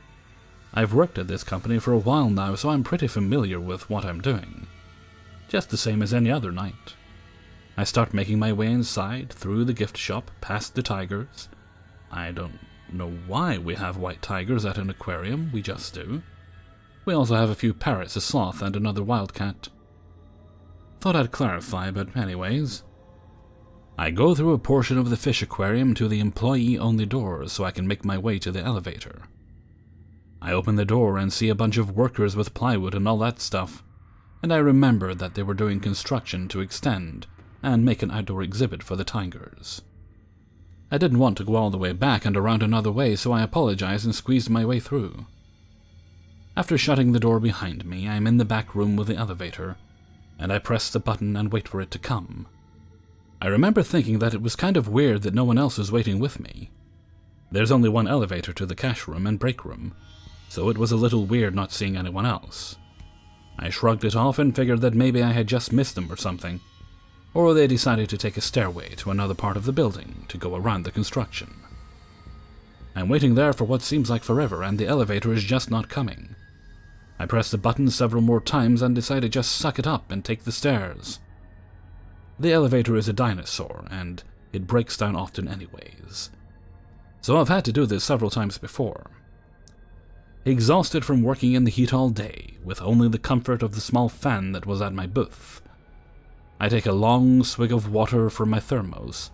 I've worked at this company for a while now, so I'm pretty familiar with what I'm doing. Just the same as any other night. I start making my way inside, through the gift shop, past the tigers. I don't know why we have white tigers at an aquarium, we just do. We also have a few parrots, a sloth, and another wildcat. Thought I'd clarify, but anyways. I go through a portion of the fish aquarium to the employee-only doors so I can make my way to the elevator. I open the door and see a bunch of workers with plywood and all that stuff, and I remember that they were doing construction to extend and make an outdoor exhibit for the tigers. I didn't want to go all the way back and around another way, so I apologized and squeezed my way through. After shutting the door behind me, I am in the back room with the elevator, and I press the button and wait for it to come. I remember thinking that it was kind of weird that no one else was waiting with me. There's only one elevator to the cash room and break room, so it was a little weird not seeing anyone else. I shrugged it off and figured that maybe I had just missed them or something, or they decided to take a stairway to another part of the building to go around the construction. I'm waiting there for what seems like forever, and the elevator is just not coming. I press the button several more times and decide to just suck it up and take the stairs. The elevator is a dinosaur, and it breaks down often anyways, so I've had to do this several times before. Exhausted from working in the heat all day, with only the comfort of the small fan that was at my booth, I take a long swig of water from my thermos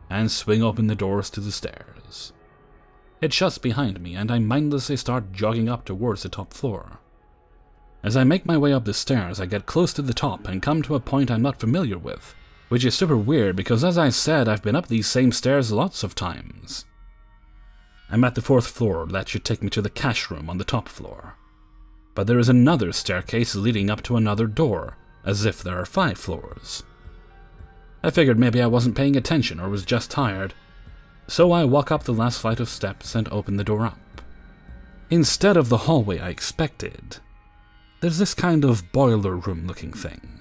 and swing open the doors to the stairs. It shuts behind me, and I mindlessly start jogging up towards the top floor. As I make my way up the stairs, I get close to the top and come to a point I'm not familiar with, which is super weird because, as I said, I've been up these same stairs lots of times. I'm at the 4th floor. That should take me to the cash room on the top floor. But there is another staircase leading up to another door, as if there are 5 floors. I figured maybe I wasn't paying attention or was just tired, so I walk up the last flight of steps and open the door up. Instead of the hallway I expected, there's this kind of boiler room looking thing.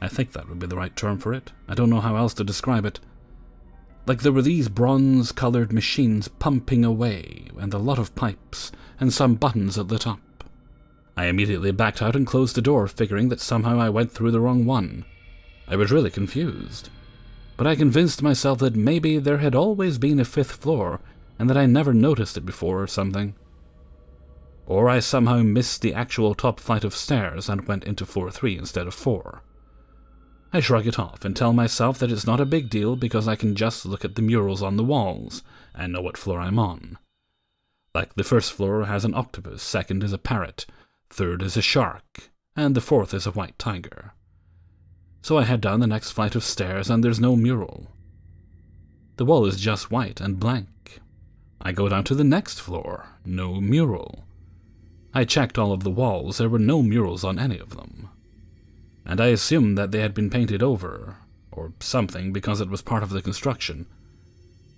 I think that would be the right term for it. I don't know how else to describe it. Like there were these bronze-colored machines pumping away, and a lot of pipes, and some buttons at the top. I immediately backed out and closed the door, figuring that somehow I went through the wrong one. I was really confused, but I convinced myself that maybe there had always been a 5th floor, and that I never noticed it before or something. Or I somehow missed the actual top flight of stairs and went into floor 3 instead of 4. I shrug it off and tell myself that it's not a big deal because I can just look at the murals on the walls and know what floor I'm on. Like the 1st floor has an octopus, 2nd is a parrot, 3rd is a shark, and the 4th is a white tiger. So I head down the next flight of stairs and there's no mural. The wall is just white and blank. I go down to the next floor, no mural. I checked all of the walls, there were no murals on any of them. And I assumed that they had been painted over, or something, because it was part of the construction.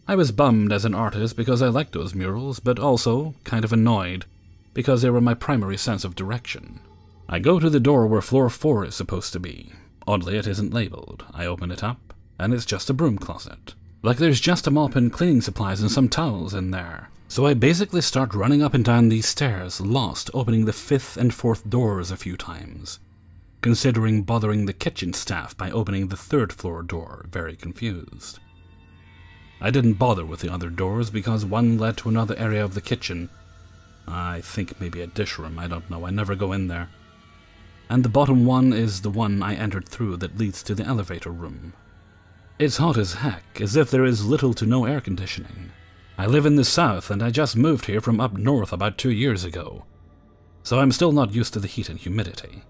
I was bummed as an artist because I liked those murals, but also kind of annoyed because they were my primary sense of direction. I go to the door where floor 4 is supposed to be. Oddly, it isn't labeled. I open it up, and it's just a broom closet. Like there's just a mop and cleaning supplies and some towels in there. So I basically start running up and down these stairs, lost, opening the 5th and 4th doors a few times, considering bothering the kitchen staff by opening the 3rd floor door, very confused. I didn't bother with the other doors because one led to another area of the kitchen. I think maybe a dish room, I don't know, I never go in there. And the bottom one is the one I entered through that leads to the elevator room. It's hot as heck, as if there is little to no air conditioning. I live in the south and I just moved here from up north about 2 years ago, so I'm still not used to the heat and humidity.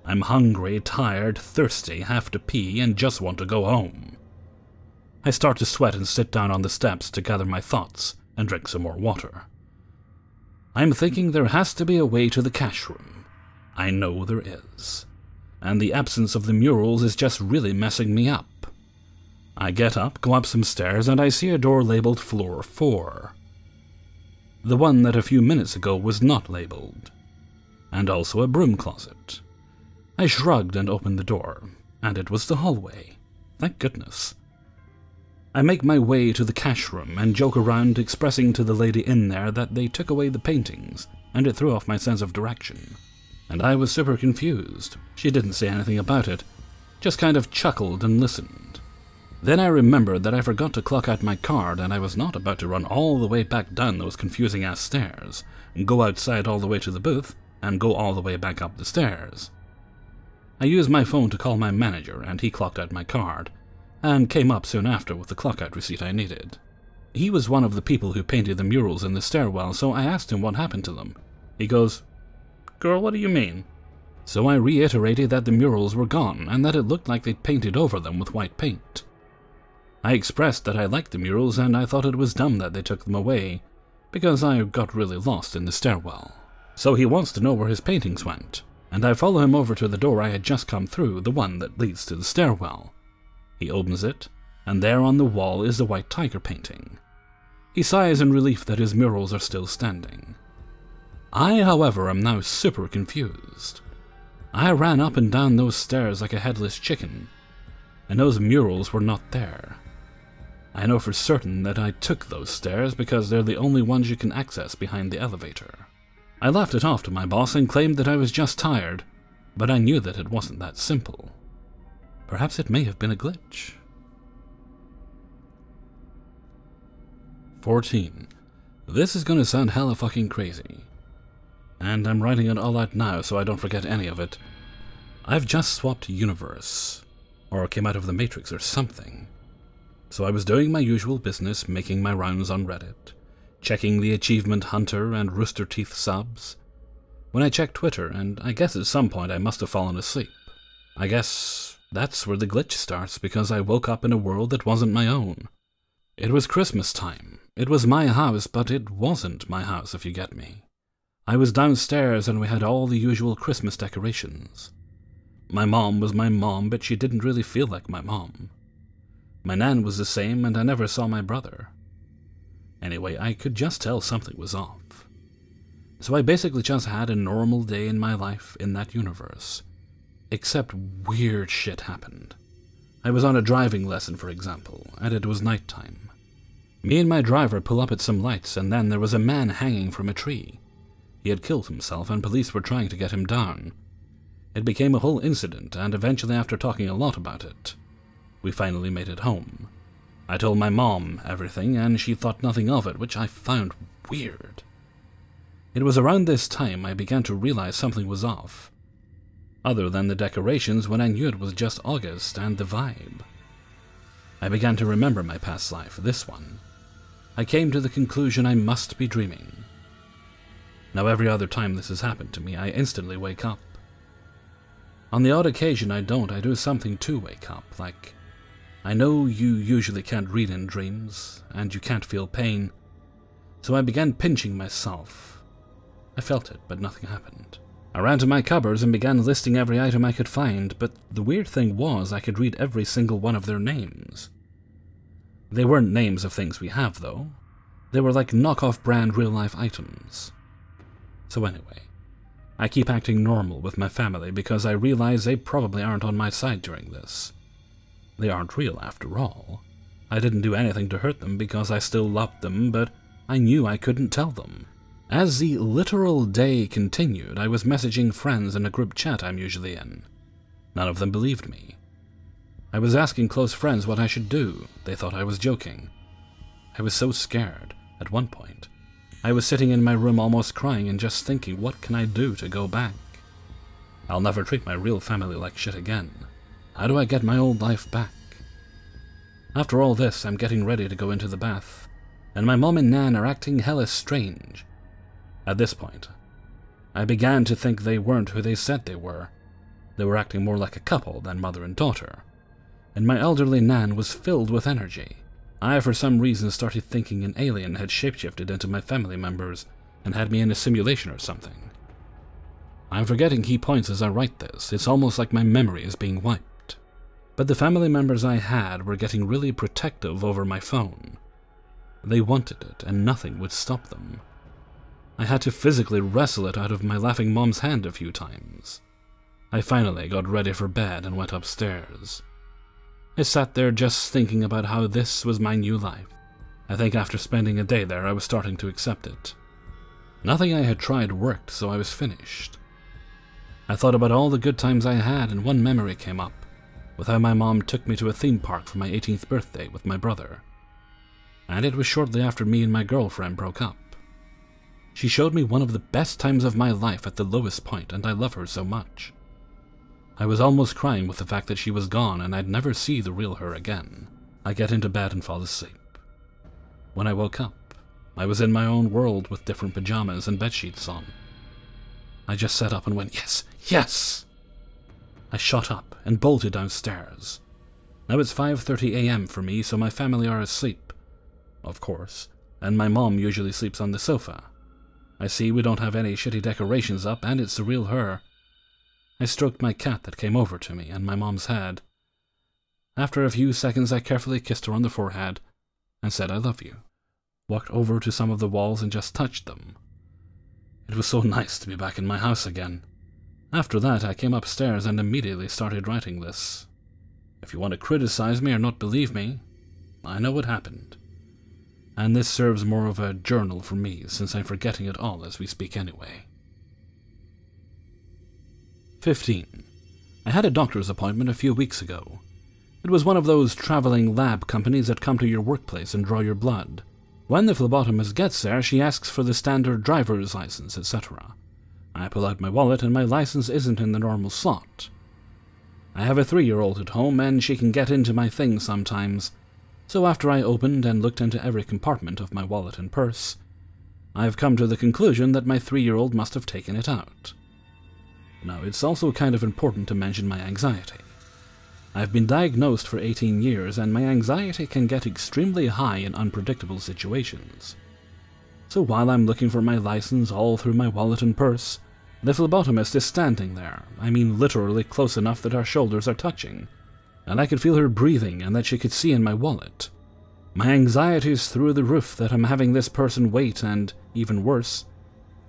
I'm hungry, tired, thirsty, have to pee, and just want to go home. I start to sweat and sit down on the steps to gather my thoughts and drink some more water. I'm thinking there has to be a way to the cash room. I know there is. And the absence of the murals is just really messing me up. I get up, go up some stairs, and I see a door labeled floor 4. The one that a few minutes ago was not labeled. And also a broom closet. I shrugged and opened the door, and it was the hallway. Thank goodness. I make my way to the cash room and joke around, expressing to the lady in there that they took away the paintings, and it threw off my sense of direction. And I was super confused. She didn't say anything about it, just kind of chuckled and listened. Then I remembered that I forgot to clock out my card, and I was not about to run all the way back down those confusing-ass stairs, and go outside all the way to the booth, and go all the way back up the stairs. I used my phone to call my manager, and he clocked out my card, and came up soon after with the clock-out receipt I needed. He was one of the people who painted the murals in the stairwell, so I asked him what happened to them. He goes, "Girl, what do you mean?" So I reiterated that the murals were gone, and that it looked like they'd painted over them with white paint. I expressed that I liked the murals and I thought it was dumb that they took them away, because I got really lost in the stairwell. So he wants to know where his paintings went, and I follow him over to the door I had just come through, the one that leads to the stairwell. He opens it, and there on the wall is the white tiger painting. He sighs in relief that his murals are still standing. I, however, am now super confused. I ran up and down those stairs like a headless chicken, and those murals were not there. I know for certain that I took those stairs because they're the only ones you can access behind the elevator. I laughed it off to my boss and claimed that I was just tired, but I knew that it wasn't that simple. Perhaps it may have been a glitch. 14. This is gonna sound hella fucking crazy. And I'm writing it all out now so I don't forget any of it. I've just swapped universe, or came out of the Matrix or something. So I was doing my usual business, making my rounds on Reddit, checking the Achievement Hunter and Rooster Teeth subs, when I checked Twitter, and I guess at some point I must have fallen asleep. I guess that's where the glitch starts, because I woke up in a world that wasn't my own. It was Christmas time. It was my house, but it wasn't my house, if you get me. I was downstairs and we had all the usual Christmas decorations. My mom was my mom, but she didn't really feel like my mom. My nan was the same, and I never saw my brother. Anyway, I could just tell something was off. So I basically just had a normal day in my life in that universe. Except weird shit happened. I was on a driving lesson, for example, and it was nighttime. Me and my driver pull up at some lights, and then there was a man hanging from a tree. He had killed himself, and police were trying to get him down. It became a whole incident, and eventually, after talking a lot about it, we finally made it home. I told my mom everything, and she thought nothing of it, which I found weird. It was around this time I began to realize something was off. Other than the decorations, when I knew it was just August and the vibe. I began to remember my past life, this one. I came to the conclusion I must be dreaming. Now every other time this has happened to me, I instantly wake up. On the odd occasion I don't, I do something to wake up, like, I know you usually can't read in dreams, and you can't feel pain, so I began pinching myself. I felt it, but nothing happened. I ran to my cupboards and began listing every item I could find, but the weird thing was I could read every single one of their names. They weren't names of things we have, though. They were like knockoff brand real-life items. So anyway, I keep acting normal with my family because I realize they probably aren't on my side during this. They aren't real after all. I didn't do anything to hurt them because I still loved them, but I knew I couldn't tell them. As the literal day continued, I was messaging friends in a group chat I'm usually in. None of them believed me. I was asking close friends what I should do. They thought I was joking. I was so scared. At one point, I was sitting in my room almost crying and just thinking, what can I do to go back? I'll never treat my real family like shit again. How do I get my old life back? After all this, I'm getting ready to go into the bath, and my mom and nan are acting hella strange. At this point, I began to think they weren't who they said they were. They were acting more like a couple than mother and daughter, and my elderly nan was filled with energy. I, for some reason, started thinking an alien had shapeshifted into my family members and had me in a simulation or something. I'm forgetting key points as I write this. It's almost like my memory is being wiped. But the family members I had were getting really protective over my phone. They wanted it, and nothing would stop them. I had to physically wrestle it out of my laughing mom's hand a few times. I finally got ready for bed and went upstairs. I sat there just thinking about how this was my new life. I think after spending a day there, I was starting to accept it. Nothing I had tried worked, so I was finished. I thought about all the good times I had, and one memory came up, with how my mom took me to a theme park for my 18th birthday with my brother. And it was shortly after me and my girlfriend broke up. She showed me one of the best times of my life at the lowest point, and I love her so much. I was almost crying with the fact that she was gone and I'd never see the real her again. I get into bed and fall asleep. When I woke up, I was in my own world with different pajamas and bedsheets on. I just sat up and went, yes, yes! I shot up and bolted downstairs. Now it's 5:30 a.m. for me, so my family are asleep, of course, and my mom usually sleeps on the sofa. I see we don't have any shitty decorations up, and it's the real her. I stroked my cat that came over to me and my mom's head. After a few seconds, I carefully kissed her on the forehead and said I love you. Walked over to some of the walls and just touched them. It was so nice to be back in my house again. After that, I came upstairs and immediately started writing this. If you want to criticize me or not believe me, I know what happened. And this serves more of a journal for me, since I'm forgetting it all as we speak anyway. 15. I had a doctor's appointment a few weeks ago. It was one of those traveling lab companies that come to your workplace and draw your blood. When the phlebotomist gets there, she asks for the standard driver's license, etc. I pull out my wallet and my license isn't in the normal slot. I have a 3-year-old at home and she can get into my things sometimes. So after I opened and looked into every compartment of my wallet and purse, I have come to the conclusion that my 3-year-old must have taken it out. Now, it's also kind of important to mention my anxiety. I've been diagnosed for 18 years, and my anxiety can get extremely high in unpredictable situations. So while I'm looking for my license all through my wallet and purse, the phlebotomist is standing there, I mean literally close enough that our shoulders are touching, and I could feel her breathing and that she could see in my wallet. My anxiety's through the roof that I'm having this person wait and, even worse,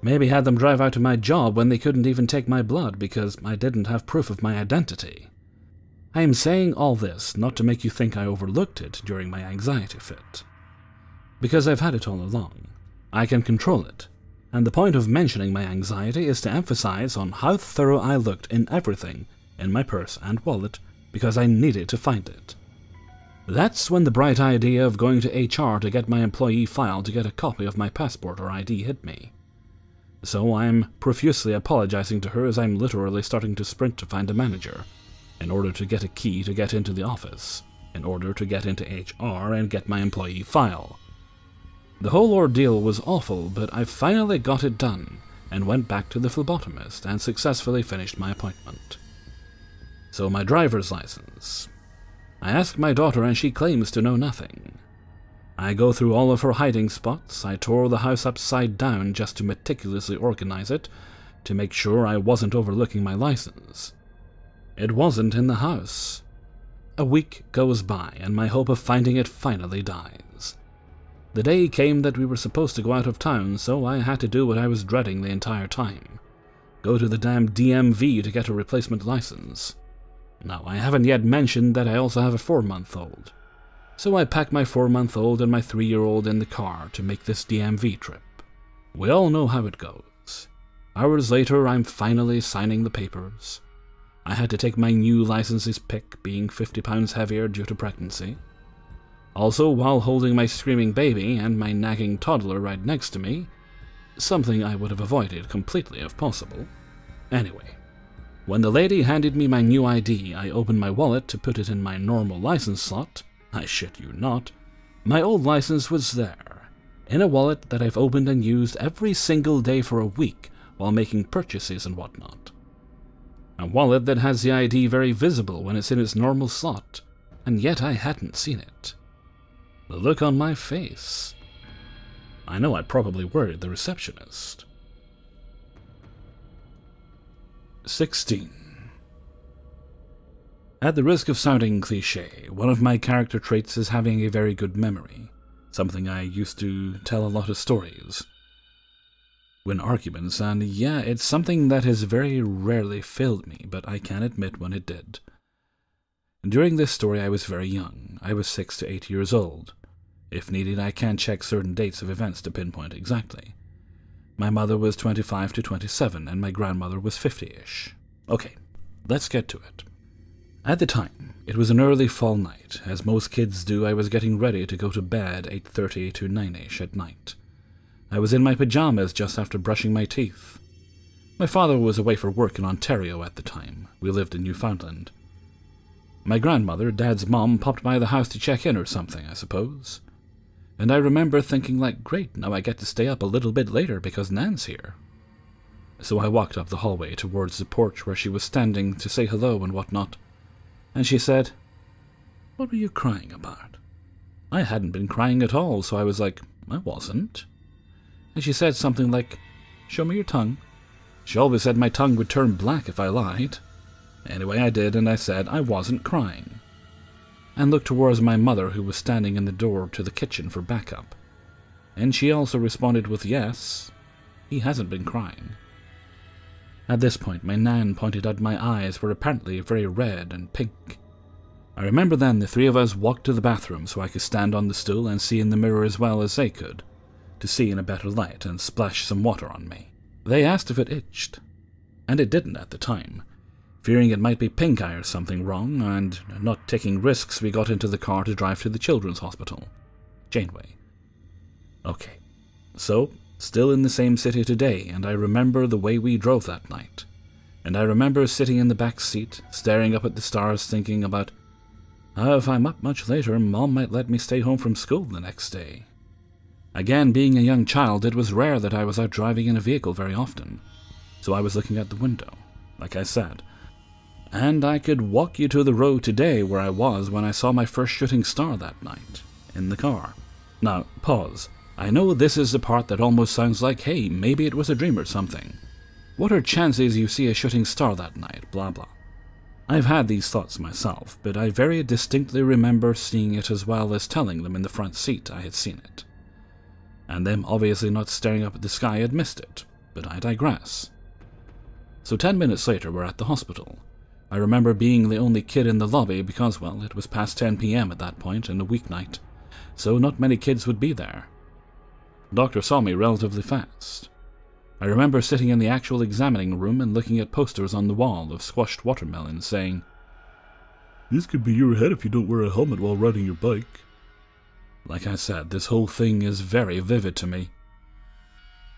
maybe had them drive out to my job when they couldn't even take my blood because I didn't have proof of my identity. I am saying all this not to make you think I overlooked it during my anxiety fit. Because I've had it all along. I can control it, and the point of mentioning my anxiety is to emphasize on how thorough I looked in everything in my purse and wallet because I needed to find it. That's when the bright idea of going to HR to get my employee file to get a copy of my passport or ID hit me. So I'm profusely apologizing to her as I'm literally starting to sprint to find a manager, in order to get a key to get into the office, in order to get into HR and get my employee file. The whole ordeal was awful, but I finally got it done, and went back to the phlebotomist and successfully finished my appointment. So my driver's license. I ask my daughter and she claims to know nothing. I go through all of her hiding spots. I tore the house upside down just to meticulously organize it, to make sure I wasn't overlooking my license. It wasn't in the house. A week goes by and my hope of finding it finally dies. The day came that we were supposed to go out of town, so I had to do what I was dreading the entire time. Go to the damn DMV to get a replacement license. Now, I haven't yet mentioned that I also have a 4-month-old. So I pack my 4-month-old and my 3-year-old in the car to make this DMV trip. We all know how it goes. Hours later, I'm finally signing the papers. I had to take my new license's pick, being 50 pounds heavier due to pregnancy. Also, while holding my screaming baby and my nagging toddler right next to me, something I would have avoided completely if possible. Anyway, when the lady handed me my new ID, I opened my wallet to put it in my normal license slot. I shit you not. My old license was there, in a wallet that I've opened and used every single day for a week while making purchases and whatnot. A wallet that has the ID very visible when it's in its normal slot, and yet I hadn't seen it. The look on my face. I know I probably worried the receptionist. 16. At the risk of sounding cliché, one of my character traits is having a very good memory, something I used to tell a lot of stories. Win arguments, and yeah, it's something that has very rarely failed me, but I can admit when it did. During this story I was very young. I was 6 to 8 years old. If needed, I can check certain dates of events to pinpoint exactly. My mother was 25 to 27, and my grandmother was 50-ish. Okay, let's get to it. At the time, it was an early fall night. As most kids do, I was getting ready to go to bed 8:30 to 9-ish at night. I was in my pajamas just after brushing my teeth. My father was away for work in Ontario at the time. We lived in Newfoundland. My grandmother, Dad's mom, popped by the house to check in or something, I suppose. And I remember thinking like, great, now I get to stay up a little bit later because Nan's here. So I walked up the hallway towards the porch where she was standing to say hello and whatnot, and she said, "What were you crying about?" I hadn't been crying at all, so I was like, "I wasn't." And she said something like, "Show me your tongue." She always said my tongue would turn black if I lied. Anyway, I did, and I said I wasn't crying, and looked towards my mother, who was standing in the door to the kitchen for backup. And she also responded with, "Yes, he hasn't been crying." At this point, my nan pointed out my eyes were apparently very red and pink. I remember then the three of us walked to the bathroom so I could stand on the stool and see in the mirror as well as they could, to see in a better light and splash some water on me. They asked if it itched, and it didn't at the time. Fearing it might be pink eye or something wrong, and not taking risks, we got into the car to drive to the children's hospital, Janeway. Okay, so, still in the same city today, and I remember the way we drove that night. And I remember sitting in the back seat, staring up at the stars, thinking about, if I'm up much later, Mom might let me stay home from school the next day. Again, being a young child, it was rare that I was out driving in a vehicle very often, so I was looking out the window, like I said. And I could walk you to the road today where I was when I saw my first shooting star that night, in the car. Now, pause. I know this is the part that almost sounds like, hey, maybe it was a dream or something. What are chances you see a shooting star that night, blah blah. I've had these thoughts myself, but I very distinctly remember seeing it as well as telling them in the front seat I had seen it. And them obviously not staring up at the sky had missed it, but I digress. So 10 minutes later we're at the hospital. I remember being the only kid in the lobby because, well, it was past 10 p.m. at that point and a weeknight, so not many kids would be there. The doctor saw me relatively fast. I remember sitting in the actual examining room and looking at posters on the wall of squashed watermelons saying, "This could be your head if you don't wear a helmet while riding your bike." Like I said, this whole thing is very vivid to me.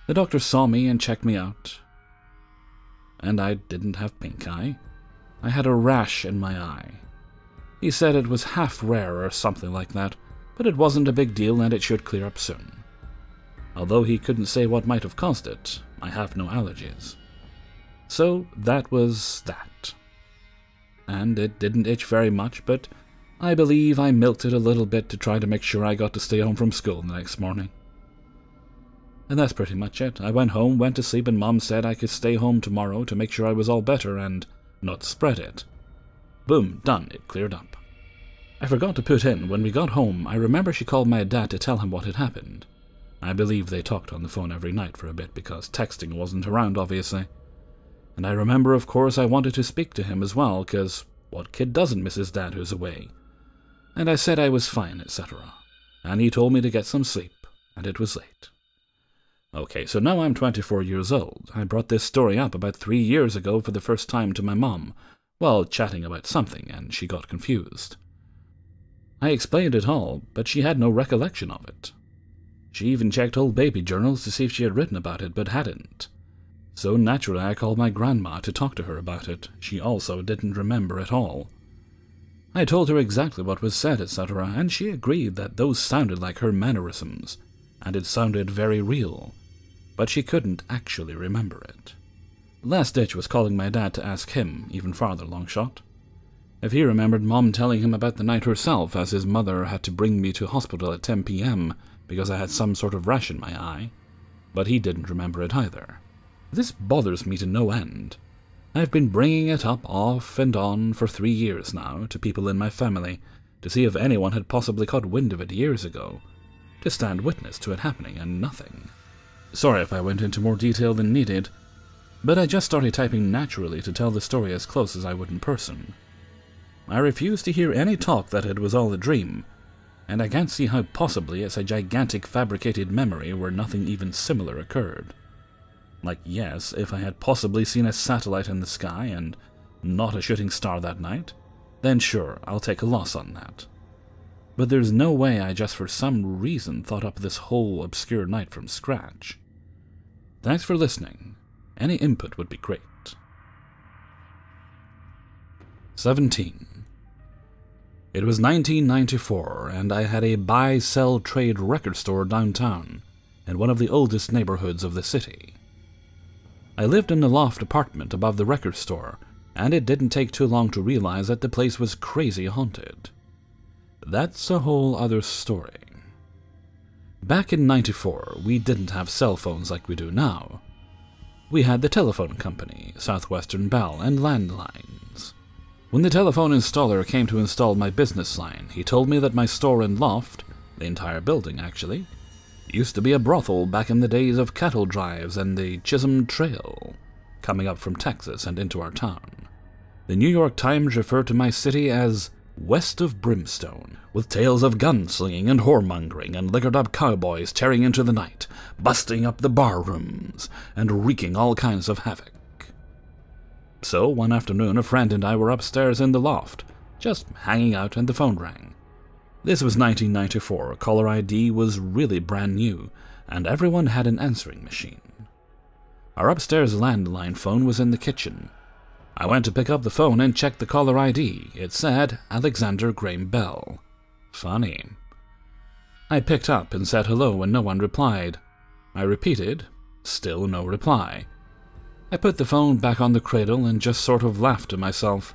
The doctor saw me and checked me out. And I didn't have pink eye. I had a rash in my eye. He said it was half rare or something like that, but it wasn't a big deal and it should clear up soon. Although he couldn't say what might have caused it, I have no allergies. So that was that. And it didn't itch very much, but I believe I milked it a little bit to try to make sure I got to stay home from school the next morning. And that's pretty much it. I went home, went to sleep, and Mom said I could stay home tomorrow to make sure I was all better and not spread it. Boom, done, it cleared up. I forgot to put in, when we got home, I remember she called my dad to tell him what had happened. I believe they talked on the phone every night for a bit because texting wasn't around, obviously. And I remember, of course, I wanted to speak to him as well, because what kid doesn't miss his dad who's away? And I said I was fine, etc. And he told me to get some sleep, and it was late. Okay, so now I'm 24 years old. I brought this story up about 3 years ago for the first time to my mom, while chatting about something, and she got confused. I explained it all, but she had no recollection of it. She even checked old baby journals to see if she had written about it, but hadn't. So naturally I called my grandma to talk to her about it. She also didn't remember at all. I told her exactly what was said, etc., and she agreed that those sounded like her mannerisms, and it sounded very real, but she couldn't actually remember it. Last ditch was calling my dad to ask him, even farther long shot, if he remembered Mom telling him about the night herself, as his mother had to bring me to hospital at 10 p.m. because I had some sort of rash in my eye, but he didn't remember it either. This bothers me to no end. I've been bringing it up off and on for 3 years now to people in my family to see if anyone had possibly caught wind of it years ago, to stand witness to it happening, and nothing. Sorry if I went into more detail than needed, but I just started typing naturally to tell the story as close as I would in person. I refuse to hear any talk that it was all a dream, and I can't see how possibly it's a gigantic fabricated memory where nothing even similar occurred. Like, yes, if I had possibly seen a satellite in the sky and not a shooting star that night, then sure, I'll take a loss on that. But there's no way I just for some reason thought up this whole obscure night from scratch. Thanks for listening. Any input would be great. 17. It was 1994, and I had a buy-sell-trade record store downtown, in one of the oldest neighborhoods of the city. I lived in a loft apartment above the record store, and it didn't take too long to realize that the place was crazy haunted. That's a whole other story. Back in '94, we didn't have cell phones like we do now. We had the telephone company, Southwestern Bell, and landlines. When the telephone installer came to install my business line, he told me that my store and loft, the entire building actually, used to be a brothel back in the days of cattle drives and the Chisholm Trail, coming up from Texas and into our town. The New York Times referred to my city as West of Brimstone, with tales of gunslinging and whoremongering and liquored-up cowboys tearing into the night, busting up the bar rooms, and wreaking all kinds of havoc. So, one afternoon, a friend and I were upstairs in the loft, just hanging out, and the phone rang. This was 1994, caller ID was really brand new, and everyone had an answering machine. Our upstairs landline phone was in the kitchen. I went to pick up the phone and checked the caller ID. It said Alexander Graham Bell. Funny. I picked up and said hello and no one replied. I repeated, still no reply. I put the phone back on the cradle and just sort of laughed to myself,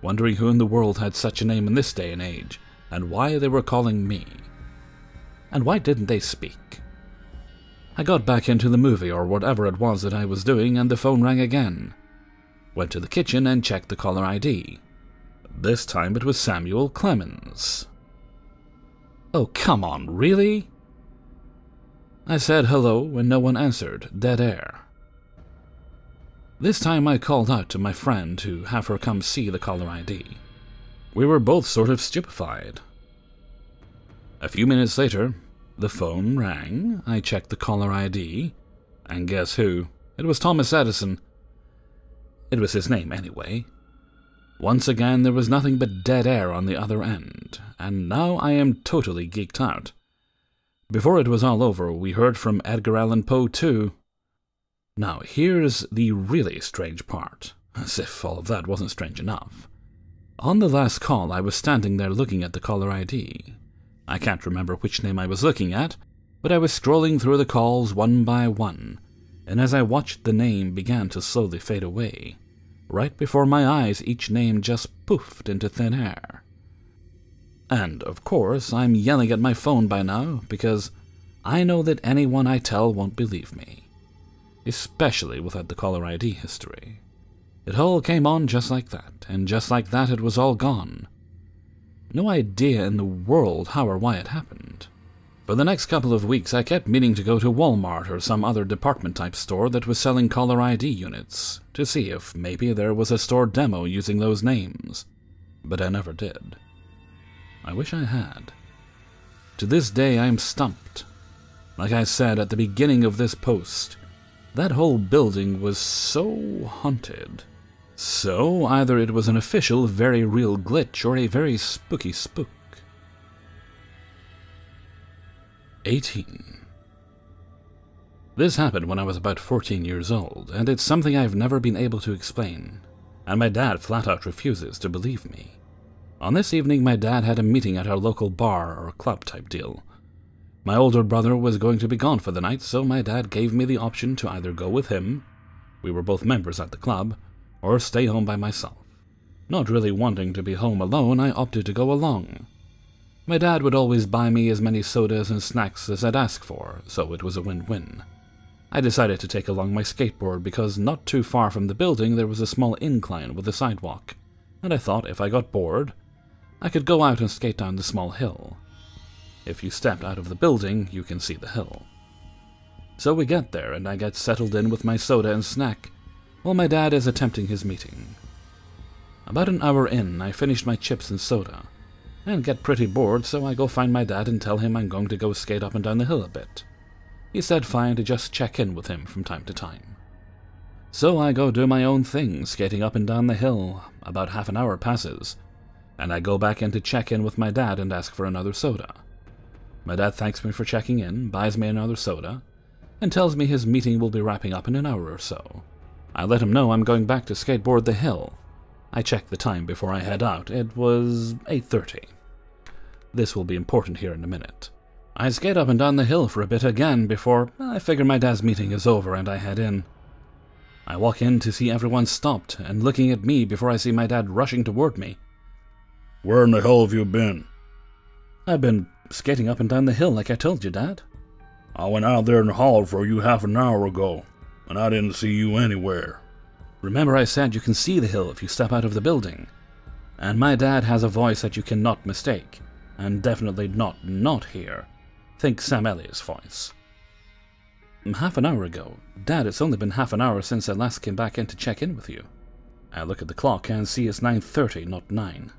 wondering who in the world had such a name in this day and age, and why they were calling me. And why didn't they speak? I got back into the movie or whatever it was that I was doing, and the phone rang again. Went to the kitchen and checked the caller ID. This time it was Samuel Clemens. Oh, come on, really? I said hello and no one answered, dead air. This time I called out to my friend to have her come see the caller ID. We were both sort of stupefied. A few minutes later, the phone rang, I checked the caller ID, and guess who? It was Thomas Edison. It was his name anyway. Once again there was nothing but dead air on the other end, and now I am totally geeked out. Before it was all over, we heard from Edgar Allan Poe too. Now here's the really strange part, as if all of that wasn't strange enough. On the last call I was standing there looking at the caller ID. I can't remember which name I was looking at, but I was scrolling through the calls one by one, and as I watched the name began to slowly fade away. Right before my eyes, each name just poofed into thin air. And, of course, I'm yelling at my phone by now, because I know that anyone I tell won't believe me. Especially without the caller ID history. It all came on just like that, and just like that it was all gone. No idea in the world how or why it happened. For the next couple of weeks I kept meaning to go to Walmart or some other department-type store that was selling caller ID units, to see if maybe there was a store demo using those names. But I never did. I wish I had. To this day I am stumped. Like I said at the beginning of this post, that whole building was so haunted. So either it was an official, very real glitch or a very spooky spook. 18. This happened when I was about 14 years old, and it's something I've never been able to explain, and my dad flat out refuses to believe me. On this evening my dad had a meeting at our local bar or club type deal. My older brother was going to be gone for the night, so my dad gave me the option to either go with him, we were both members at the club, or stay home by myself. Not really wanting to be home alone, I opted to go along. My dad would always buy me as many sodas and snacks as I'd ask for, so it was a win-win. I decided to take along my skateboard because not too far from the building there was a small incline with a sidewalk, and I thought if I got bored, I could go out and skate down the small hill. If you stepped out of the building, you can see the hill. So we get there, and I get settled in with my soda and snack, while my dad is attempting his meeting. About an hour in, I finished my chips and soda, and get pretty bored, so I go find my dad and tell him I'm going to go skate up and down the hill a bit. He said fine to just check in with him from time to time. So I go do my own thing, skating up and down the hill. About half an hour passes, and I go back in to check in with my dad and ask for another soda. My dad thanks me for checking in, buys me another soda, and tells me his meeting will be wrapping up in an hour or so. I let him know I'm going back to skateboard the hill. I checked the time before I head out. It was 8:30. This will be important here in a minute. I skate up and down the hill for a bit again before I figure my dad's meeting is over and I head in. I walk in to see everyone stopped and looking at me before I see my dad rushing toward me.
"Where in the hell have you been?"
I've been skating up and down the hill like I told you, Dad.
I went out there and hollered for you half an hour ago, and I didn't see you anywhere.
Remember I said you can see the hill if you step out of the building. And my dad has a voice that you cannot mistake, and definitely not hear. Think Sam Elliott's voice. Half an hour ago. Dad, it's only been half an hour since I last came back in to check in with you. I look at the clock and see it's 9:30, not 9.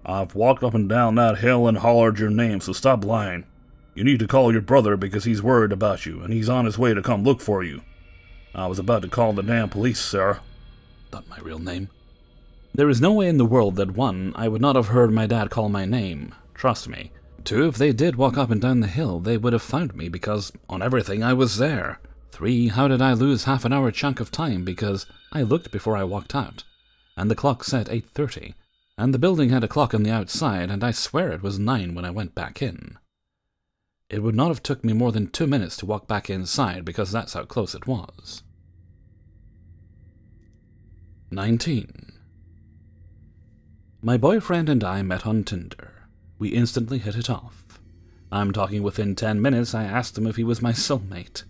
I've walked up and down that hill and hollered your name, so stop lying. You need to call your brother because he's worried about you, and he's on his way to come look for you. I was about to call the damn police, Sarah.
Not my real name. There is no way in the world that 1, I would not have heard my dad call my name. Trust me. 2, if they did walk up and down the hill, they would have found me because, on everything, I was there. 3, how did I lose half an hour chunk of time because I looked before I walked out, and the clock said 8:30, and the building had a clock on the outside, and I swear it was 9 when I went back in. It would not have took me more than 2 minutes to walk back inside because that's how close it was. 19. My boyfriend and I met on Tinder. We instantly hit it off. I'm talking within 10 minutes. I asked him if he was my soulmate.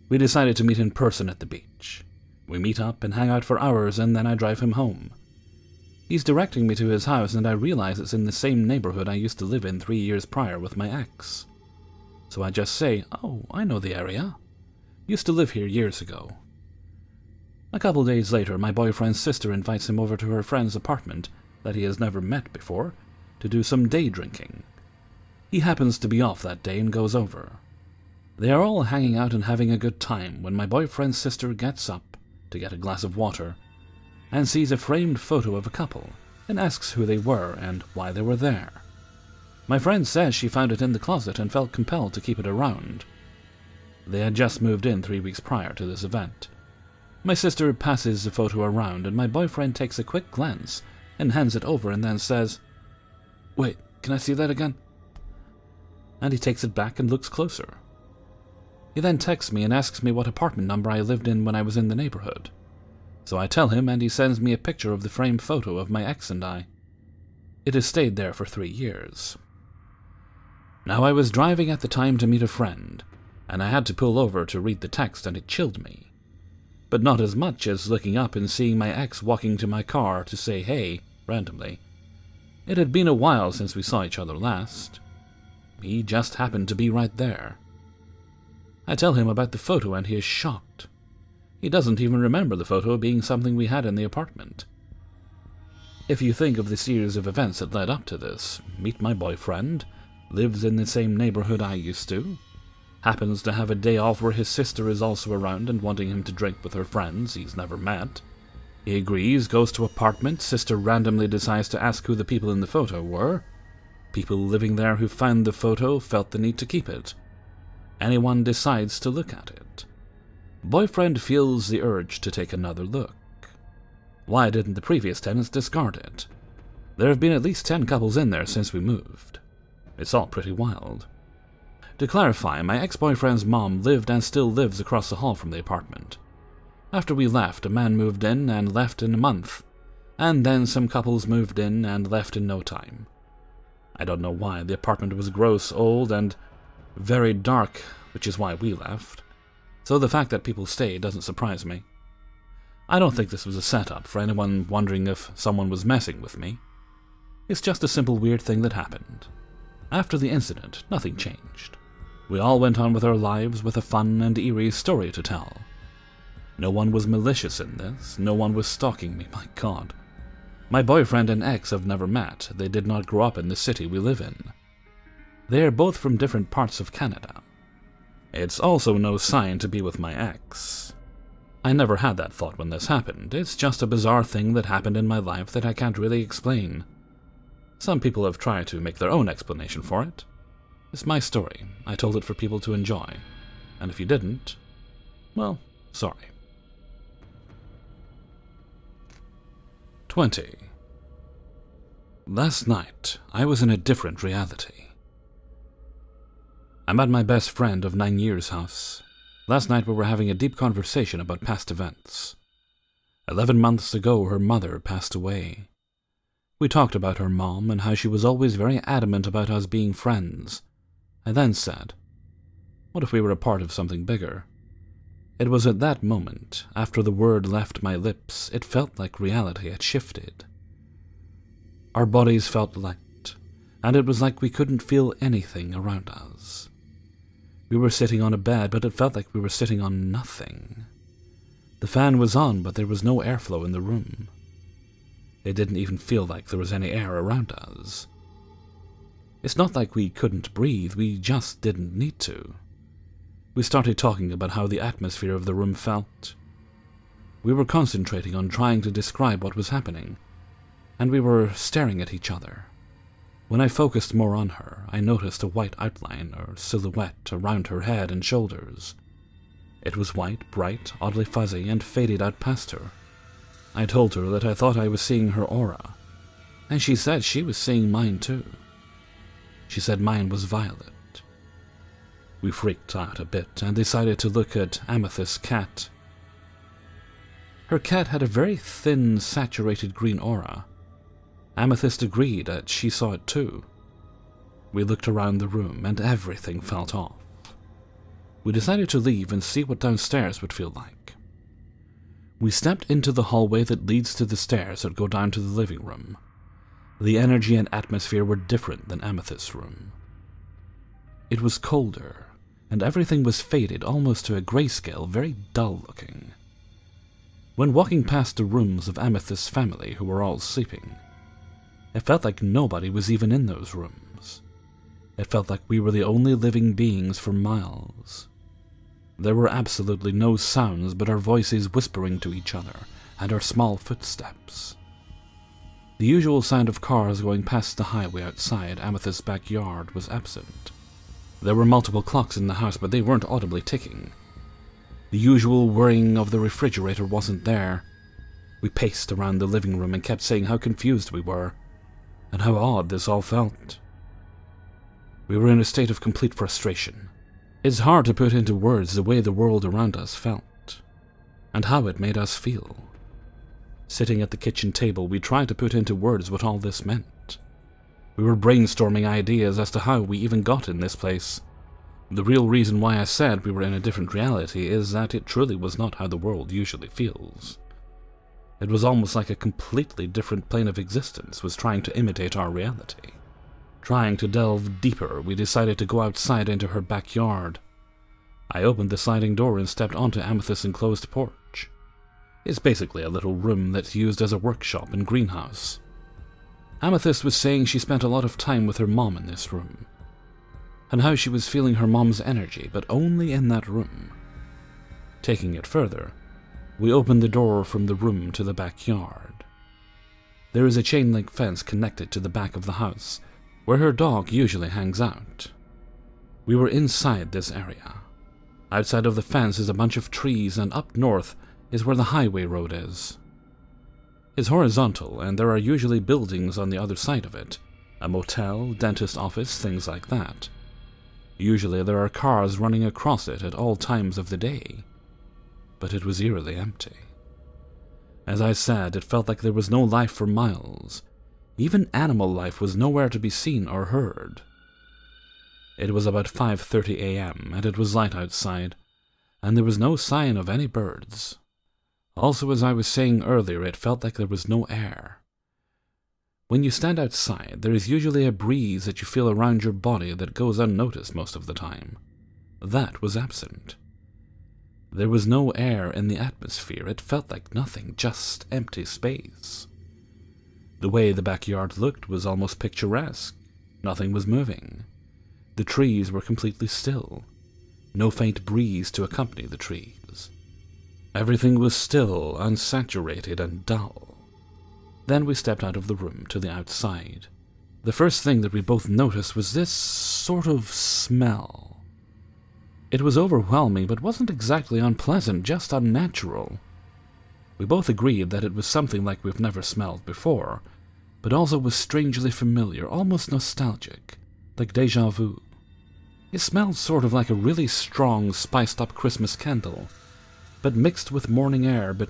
We decided to meet in person at the beach. We meet up and hang out for hours, and then I drive him home. He's directing me to his house, and I realize it's in the same neighborhood I used to live in 3 years prior with my ex. So I just say, "Oh, I know the area. Used to live here years ago." A couple days later, my boyfriend's sister invites him over to her friend's apartment that he has never met before to do some day drinking. He happens to be off that day and goes over. They are all hanging out and having a good time when my boyfriend's sister gets up to get a glass of water and sees a framed photo of a couple and asks who they were and why they were there. My friend says she found it in the closet and felt compelled to keep it around. They had just moved in 3 weeks prior to this event. My sister passes the photo around, and my boyfriend takes a quick glance and hands it over and then says, "Wait, can I see that again?" And he takes it back and looks closer. He then texts me and asks me what apartment number I lived in when I was in the neighborhood. So I tell him, and he sends me a picture of the framed photo of my ex and I. It has stayed there for 3 years. Now I was driving at the time to meet a friend, and I had to pull over to read the text, and it chilled me. But not as much as looking up and seeing my ex walking to my car to say hey, randomly. It had been a while since we saw each other last. He just happened to be right there. I tell him about the photo and he is shocked. He doesn't even remember the photo being something we had in the apartment. If you think of the series of events that led up to this, meet my boyfriend, lives in the same neighborhood I used to, happens to have a day off where his sister is also around and wanting him to drink with her friends he's never met. He agrees, goes to apartment, sister randomly decides to ask who the people in the photo were. People living there who found the photo felt the need to keep it. Anyone decides to look at it. Boyfriend feels the urge to take another look. Why didn't the previous tenants discard it? There have been at least 10 couples in there since we moved. It's all pretty wild. To clarify, my ex-boyfriend's mom lived and still lives across the hall from the apartment. After we left, a man moved in and left in a month, and then some couples moved in and left in no time. I don't know why. The apartment was gross, old, and very dark, which is why we left. So the fact that people stayed doesn't surprise me. I don't think this was a setup for anyone wondering if someone was messing with me. It's just a simple weird thing that happened. After the incident, nothing changed. We all went on with our lives with a fun and eerie story to tell. No one was malicious in this, no one was stalking me, my God. My boyfriend and ex have never met, they did not grow up in the city we live in. They are both from different parts of Canada. It's also no sign to be with my ex. I never had that thought when this happened, it's just a bizarre thing that happened in my life that I can't really explain. Some people have tried to make their own explanation for it. It's my story. I told it for people to enjoy. And if you didn't, well, sorry. 20. Last night, I was in a different reality. I'm at my best friend of 9 years' house. Last night we were having a deep conversation about past events. 11 months ago, her mother passed away. We talked about her mom and how she was always very adamant about us being friends. I then said, "What if we were a part of something bigger?" It was at that moment, after the word left my lips, it felt like reality had shifted. Our bodies felt light, and it was like we couldn't feel anything around us. We were sitting on a bed, but it felt like we were sitting on nothing. The fan was on, but there was no airflow in the room. It didn't even feel like there was any air around us. It's not like we couldn't breathe, we just didn't need to. We started talking about how the atmosphere of the room felt. We were concentrating on trying to describe what was happening, and we were staring at each other. When I focused more on her, I noticed a white outline or silhouette around her head and shoulders. It was white, bright, oddly fuzzy, and faded out past her. I told her that I thought I was seeing her aura, and she said she was seeing mine too. She said mine was violet. We freaked out a bit and decided to look at Amethyst's cat. Her cat had a very thin, saturated green aura. Amethyst agreed that she saw it too. We looked around the room and everything felt off. We decided to leave and see what downstairs would feel like. We stepped into the hallway that leads to the stairs that go down to the living room. The energy and atmosphere were different than Amethyst's room. It was colder, and everything was faded almost to a grayscale, very dull looking. When walking past the rooms of Amethyst's family, who were all sleeping, it felt like nobody was even in those rooms. It felt like we were the only living beings for miles. There were absolutely no sounds but our voices whispering to each other and our small footsteps. The usual sound of cars going past the highway outside Amethyst's backyard was absent. There were multiple clocks in the house, but they weren't audibly ticking. The usual whirring of the refrigerator wasn't there. We paced around the living room and kept saying how confused we were, and how odd this all felt. We were in a state of complete frustration. It's hard to put into words the way the world around us felt, and how it made us feel. Sitting at the kitchen table, we tried to put into words what all this meant. We were brainstorming ideas as to how we even got in this place. The real reason why I said we were in a different reality is that it truly was not how the world usually feels. It was almost like a completely different plane of existence was trying to imitate our reality. Trying to delve deeper, we decided to go outside into her backyard. I opened the sliding door and stepped onto Amethyst's enclosed porch. It's basically a little room that's used as a workshop and greenhouse. Amethyst was saying she spent a lot of time with her mom in this room, and how she was feeling her mom's energy, but only in that room. Taking it further, we opened the door from the room to the backyard. There is a chain-link fence connected to the back of the house, where her dog usually hangs out. We were inside this area. Outside of the fence is a bunch of trees, and up north is where the highway road is. It's horizontal, and there are usually buildings on the other side of it. A motel, dentist office, things like that. Usually there are cars running across it at all times of the day. But it was eerily empty. As I said, it felt like there was no life for miles. Even animal life was nowhere to be seen or heard. It was about 5:30 a.m., and it was light outside, and there was no sign of any birds. Also, as I was saying earlier, it felt like there was no air. When you stand outside, there is usually a breeze that you feel around your body that goes unnoticed most of the time. That was absent. There was no air in the atmosphere. It felt like nothing, just empty space. The way the backyard looked was almost picturesque. Nothing was moving. The trees were completely still. No faint breeze to accompany the trees. Everything was still, unsaturated, and dull. Then we stepped out of the room to the outside. The first thing that we both noticed was this sort of smell. It was overwhelming, but wasn't exactly unpleasant, just unnatural. We both agreed that it was something like we've never smelled before, but also was strangely familiar, almost nostalgic, like déjà vu. It smelled sort of like a really strong, spiced-up Christmas candle, but mixed with morning air, but,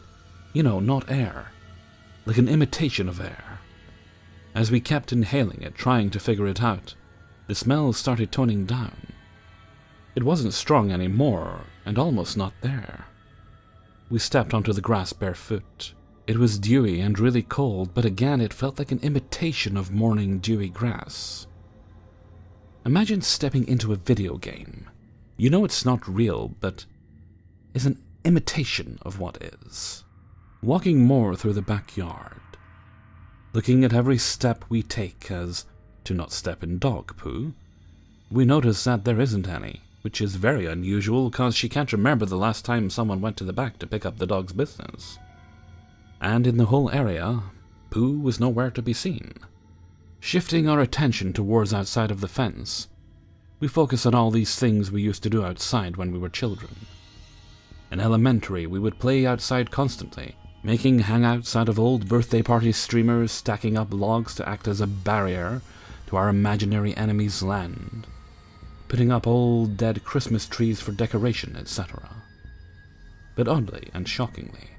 not air. Like an imitation of air. As we kept inhaling it, trying to figure it out, the smell started toning down. It wasn't strong anymore, and almost not there. We stepped onto the grass barefoot. It was dewy and really cold, but again it felt like an imitation of morning dewy grass. Imagine stepping into a video game. You know it's not real, but is an imitation of what is. Walking more through the backyard. Looking at every step we take as to not step in dog poo, we notice that there isn't any, which is very unusual because she can't remember the last time someone went to the back to pick up the dog's business. And in the whole area, poo was nowhere to be seen. Shifting our attention towards outside of the fence, we focus on all these things we used to do outside when we were children. In elementary, we would play outside constantly, making hangouts out of old birthday party streamers, stacking up logs to act as a barrier to our imaginary enemy's land, putting up old dead Christmas trees for decoration, etc. But oddly and shockingly,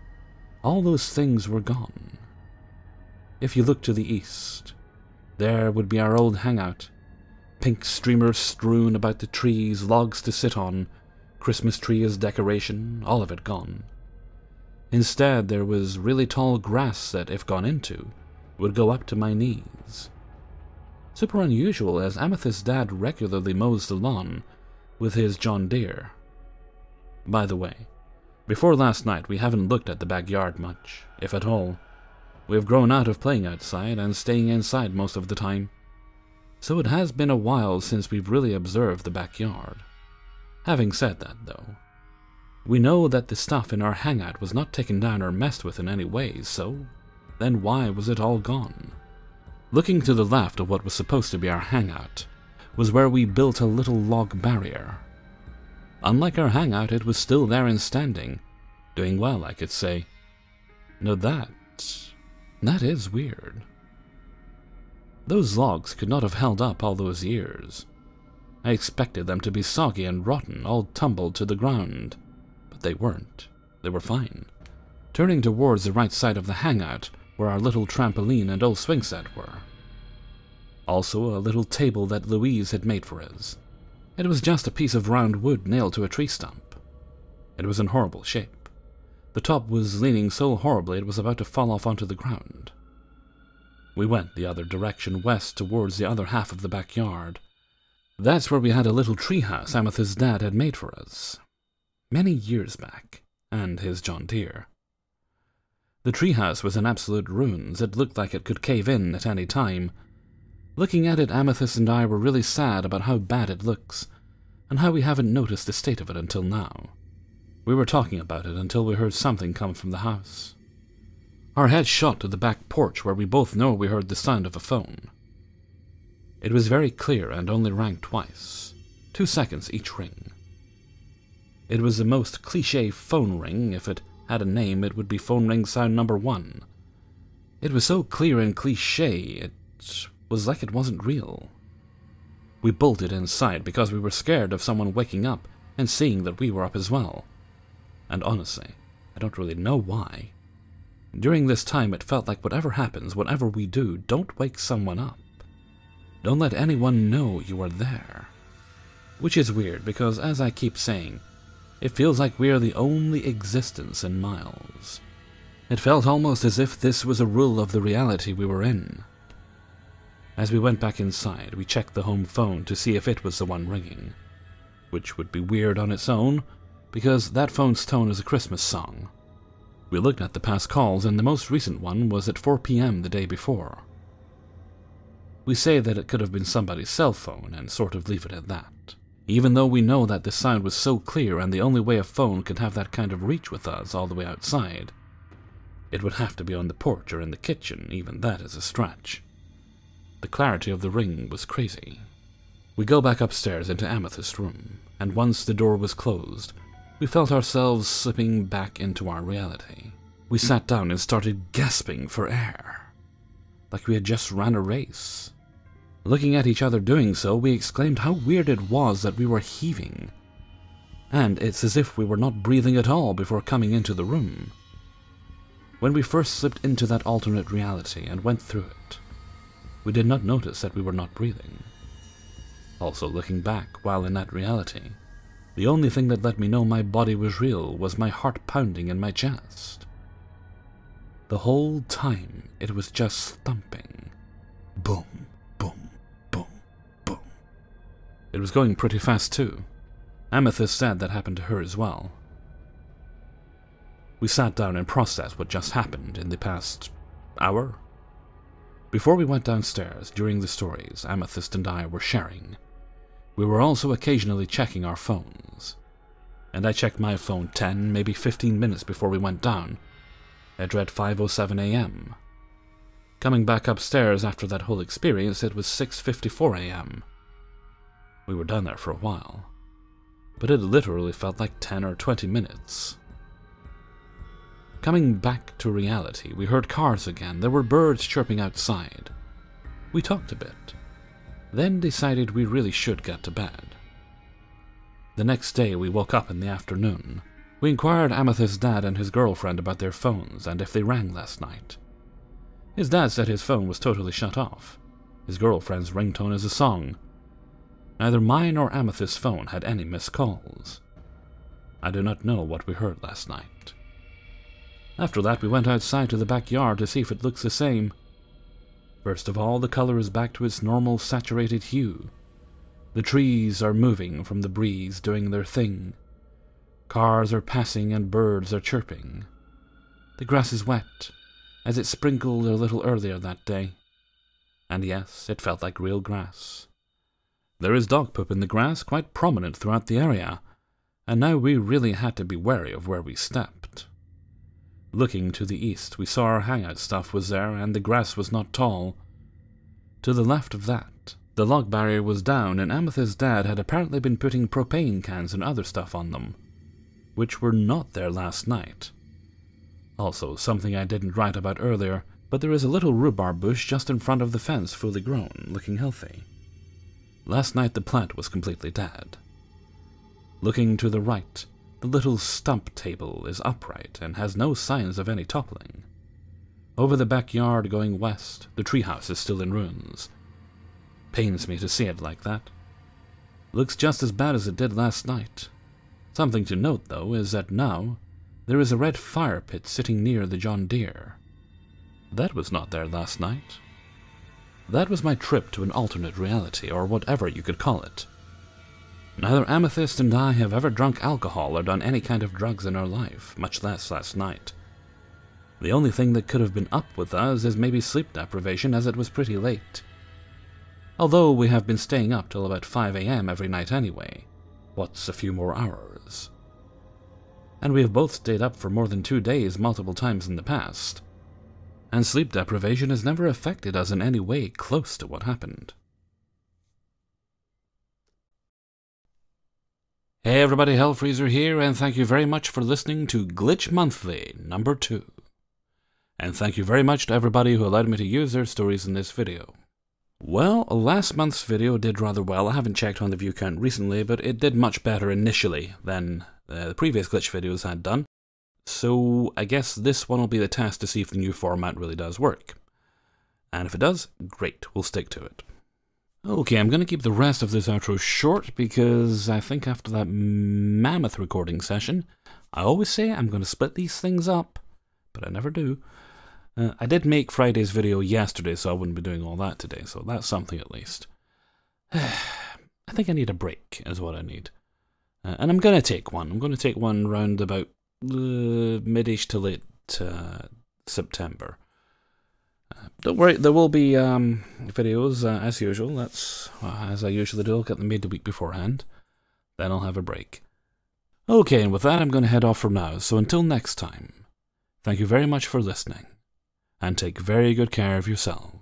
all those things were gone. If you look to the east, there would be our old hangout, pink streamers strewn about the trees, logs to sit on, Christmas tree as decoration, all of it gone. Instead, there was really tall grass that, if gone into, would go up to my knees. Super unusual, as Amethyst's dad regularly mows the lawn with his John Deere. By the way, before last night we haven't looked at the backyard much, if at all. We have grown out of playing outside and staying inside most of the time, so it has been a while since we've really observed the backyard. Having said that, though, we know that the stuff in our hangout was not taken down or messed with in any way, so then why was it all gone? Looking to the left of what was supposed to be our hangout was where we built a little log barrier. Unlike our hangout, it was still there and standing, doing well, I could say. Now that is weird. Those logs could not have held up all those years. I expected them to be soggy and rotten, all tumbled to the ground. But they weren't. They were fine. Turning towards the right side of the hangout, where our little trampoline and old swing set were. Also a little table that Louise had made for us. It was just a piece of round wood nailed to a tree stump. It was in horrible shape. The top was leaning so horribly it was about to fall off onto the ground. We went the other direction, west towards the other half of the backyard. That's where we had a little treehouse Amethyst's dad had made for us, many years back, and his John Deere. The treehouse was in absolute ruins. It looked like it could cave in at any time. Looking at it, Amethyst and I were really sad about how bad it looks, and how we haven't noticed the state of it until now. We were talking about it until we heard something come from the house. Our heads shot to the back porch, where we both know we heard the sound of a phone. It was very clear and only rang twice, 2 seconds each ring. It was the most cliché phone ring. If it had a name, it would be phone ring sound number 1. It was so clear and cliché, it was like it wasn't real. We bolted inside because we were scared of someone waking up and seeing that we were up as well. And honestly, I don't really know why. During this time, it felt like whatever happens, whatever we do, don't wake someone up. Don't let anyone know you are there. Which is weird because, as I keep saying, it feels like we are the only existence in miles. It felt almost as if this was a rule of the reality we were in. As we went back inside, we checked the home phone to see if it was the one ringing. Which would be weird on its own, because that phone's tone is a Christmas song. We looked at the past calls, and the most recent one was at 4 p.m. the day before. We say that it could have been somebody's cell phone and sort of leave it at that. Even though we know that the sound was so clear and the only way a phone can have that kind of reach with us all the way outside, it would have to be on the porch or in the kitchen. Even that is a stretch. The clarity of the ring was crazy. We go back upstairs into Amethyst's room, and once the door was closed, we felt ourselves slipping back into our reality. We sat down and started gasping for air, like we had just ran a race. Looking at each other doing so, we exclaimed how weird it was that we were heaving. And it's as if we were not breathing at all before coming into the room. When we first slipped into that alternate reality and went through it, we did not notice that we were not breathing. Also, looking back, while in that reality, the only thing that let me know my body was real was my heart pounding in my chest. The whole time, it was just thumping. Boom, boom, boom, boom. It was going pretty fast too. Amethyst said that happened to her as well. We sat down and processed what just happened in the past hour. Before we went downstairs, during the stories Amethyst and I were sharing, we were also occasionally checking our phones. And I checked my phone 10, maybe 15 minutes before we went down. It read 5:07 a.m. Coming back upstairs after that whole experience, it was 6:54 a.m. We were down there for a while, but it literally felt like 10 or 20 minutes. Coming back to reality, we heard cars again. There were birds chirping outside. We talked a bit, then decided we really should get to bed. The next day we woke up in the afternoon. We inquired Amethyst's dad and his girlfriend about their phones and if they rang last night. His dad said his phone was totally shut off. His girlfriend's ringtone is a song. Neither mine or Amethyst's phone had any missed calls. I do not know what we heard last night. After that, we went outside to the backyard to see if it looks the same. First of all, the color is back to its normal saturated hue. The trees are moving from the breeze, doing their thing. Cars are passing and birds are chirping. The grass is wet, as it sprinkled a little earlier that day. And yes, it felt like real grass. There is dog poop in the grass, quite prominent throughout the area, and now we really had to be wary of where we stepped. Looking to the east, we saw our hangout stuff was there, and the grass was not tall. To the left of that, the log barrier was down, and Amethyst's dad had apparently been putting propane cans and other stuff on them, which were not there last night. Also, something I didn't write about earlier, but there is a little rhubarb bush just in front of the fence, fully grown, looking healthy. Last night the plant was completely dead. Looking to the right, the little stump table is upright and has no signs of any toppling. Over the backyard going west, the treehouse is still in ruins. Pains me to see it like that. Looks just as bad as it did last night. Something to note, though, is that now there is a red fire pit sitting near the John Deere. That was not there last night. That was my trip to an alternate reality, or whatever you could call it. Neither Amethyst and I have ever drunk alcohol or done any kind of drugs in our life, much less last night. The only thing that could have been up with us is maybe sleep deprivation, as it was pretty late. Although we have been staying up till about 5 a.m. every night anyway. What's a few more hours? And we have both stayed up for more than 2 days multiple times in the past. And sleep deprivation has never affected us in any way close to what happened. Hey everybody, Hellfreezer here, and thank you very much for listening to Glitch Monthly number 2. And thank you very much to everybody who allowed me to use their stories in this video. Well, last month's video did rather well. I haven't checked on the view count recently, but it did much better initially than the previous glitch videos had done. So I guess this one will be the test to see if the new format really does work. And if it does, great, we'll stick to it. Okay, I'm going to keep the rest of this outro short because I think after that mammoth recording session, I always say I'm going to split these things up, but I never do. I did make Friday's video yesterday, so I wouldn't be doing all that today, so that's something at least. I think I need a break, is what I need. And I'm going to take one. I'm going to take one round about mid-ish to late September. Don't worry, there will be videos as usual. That's as I usually do. I'll get them made the week beforehand. Then I'll have a break. Okay, and with that, I'm going to head off for now. So until next time, thank you very much for listening. And take very good care of yourselves.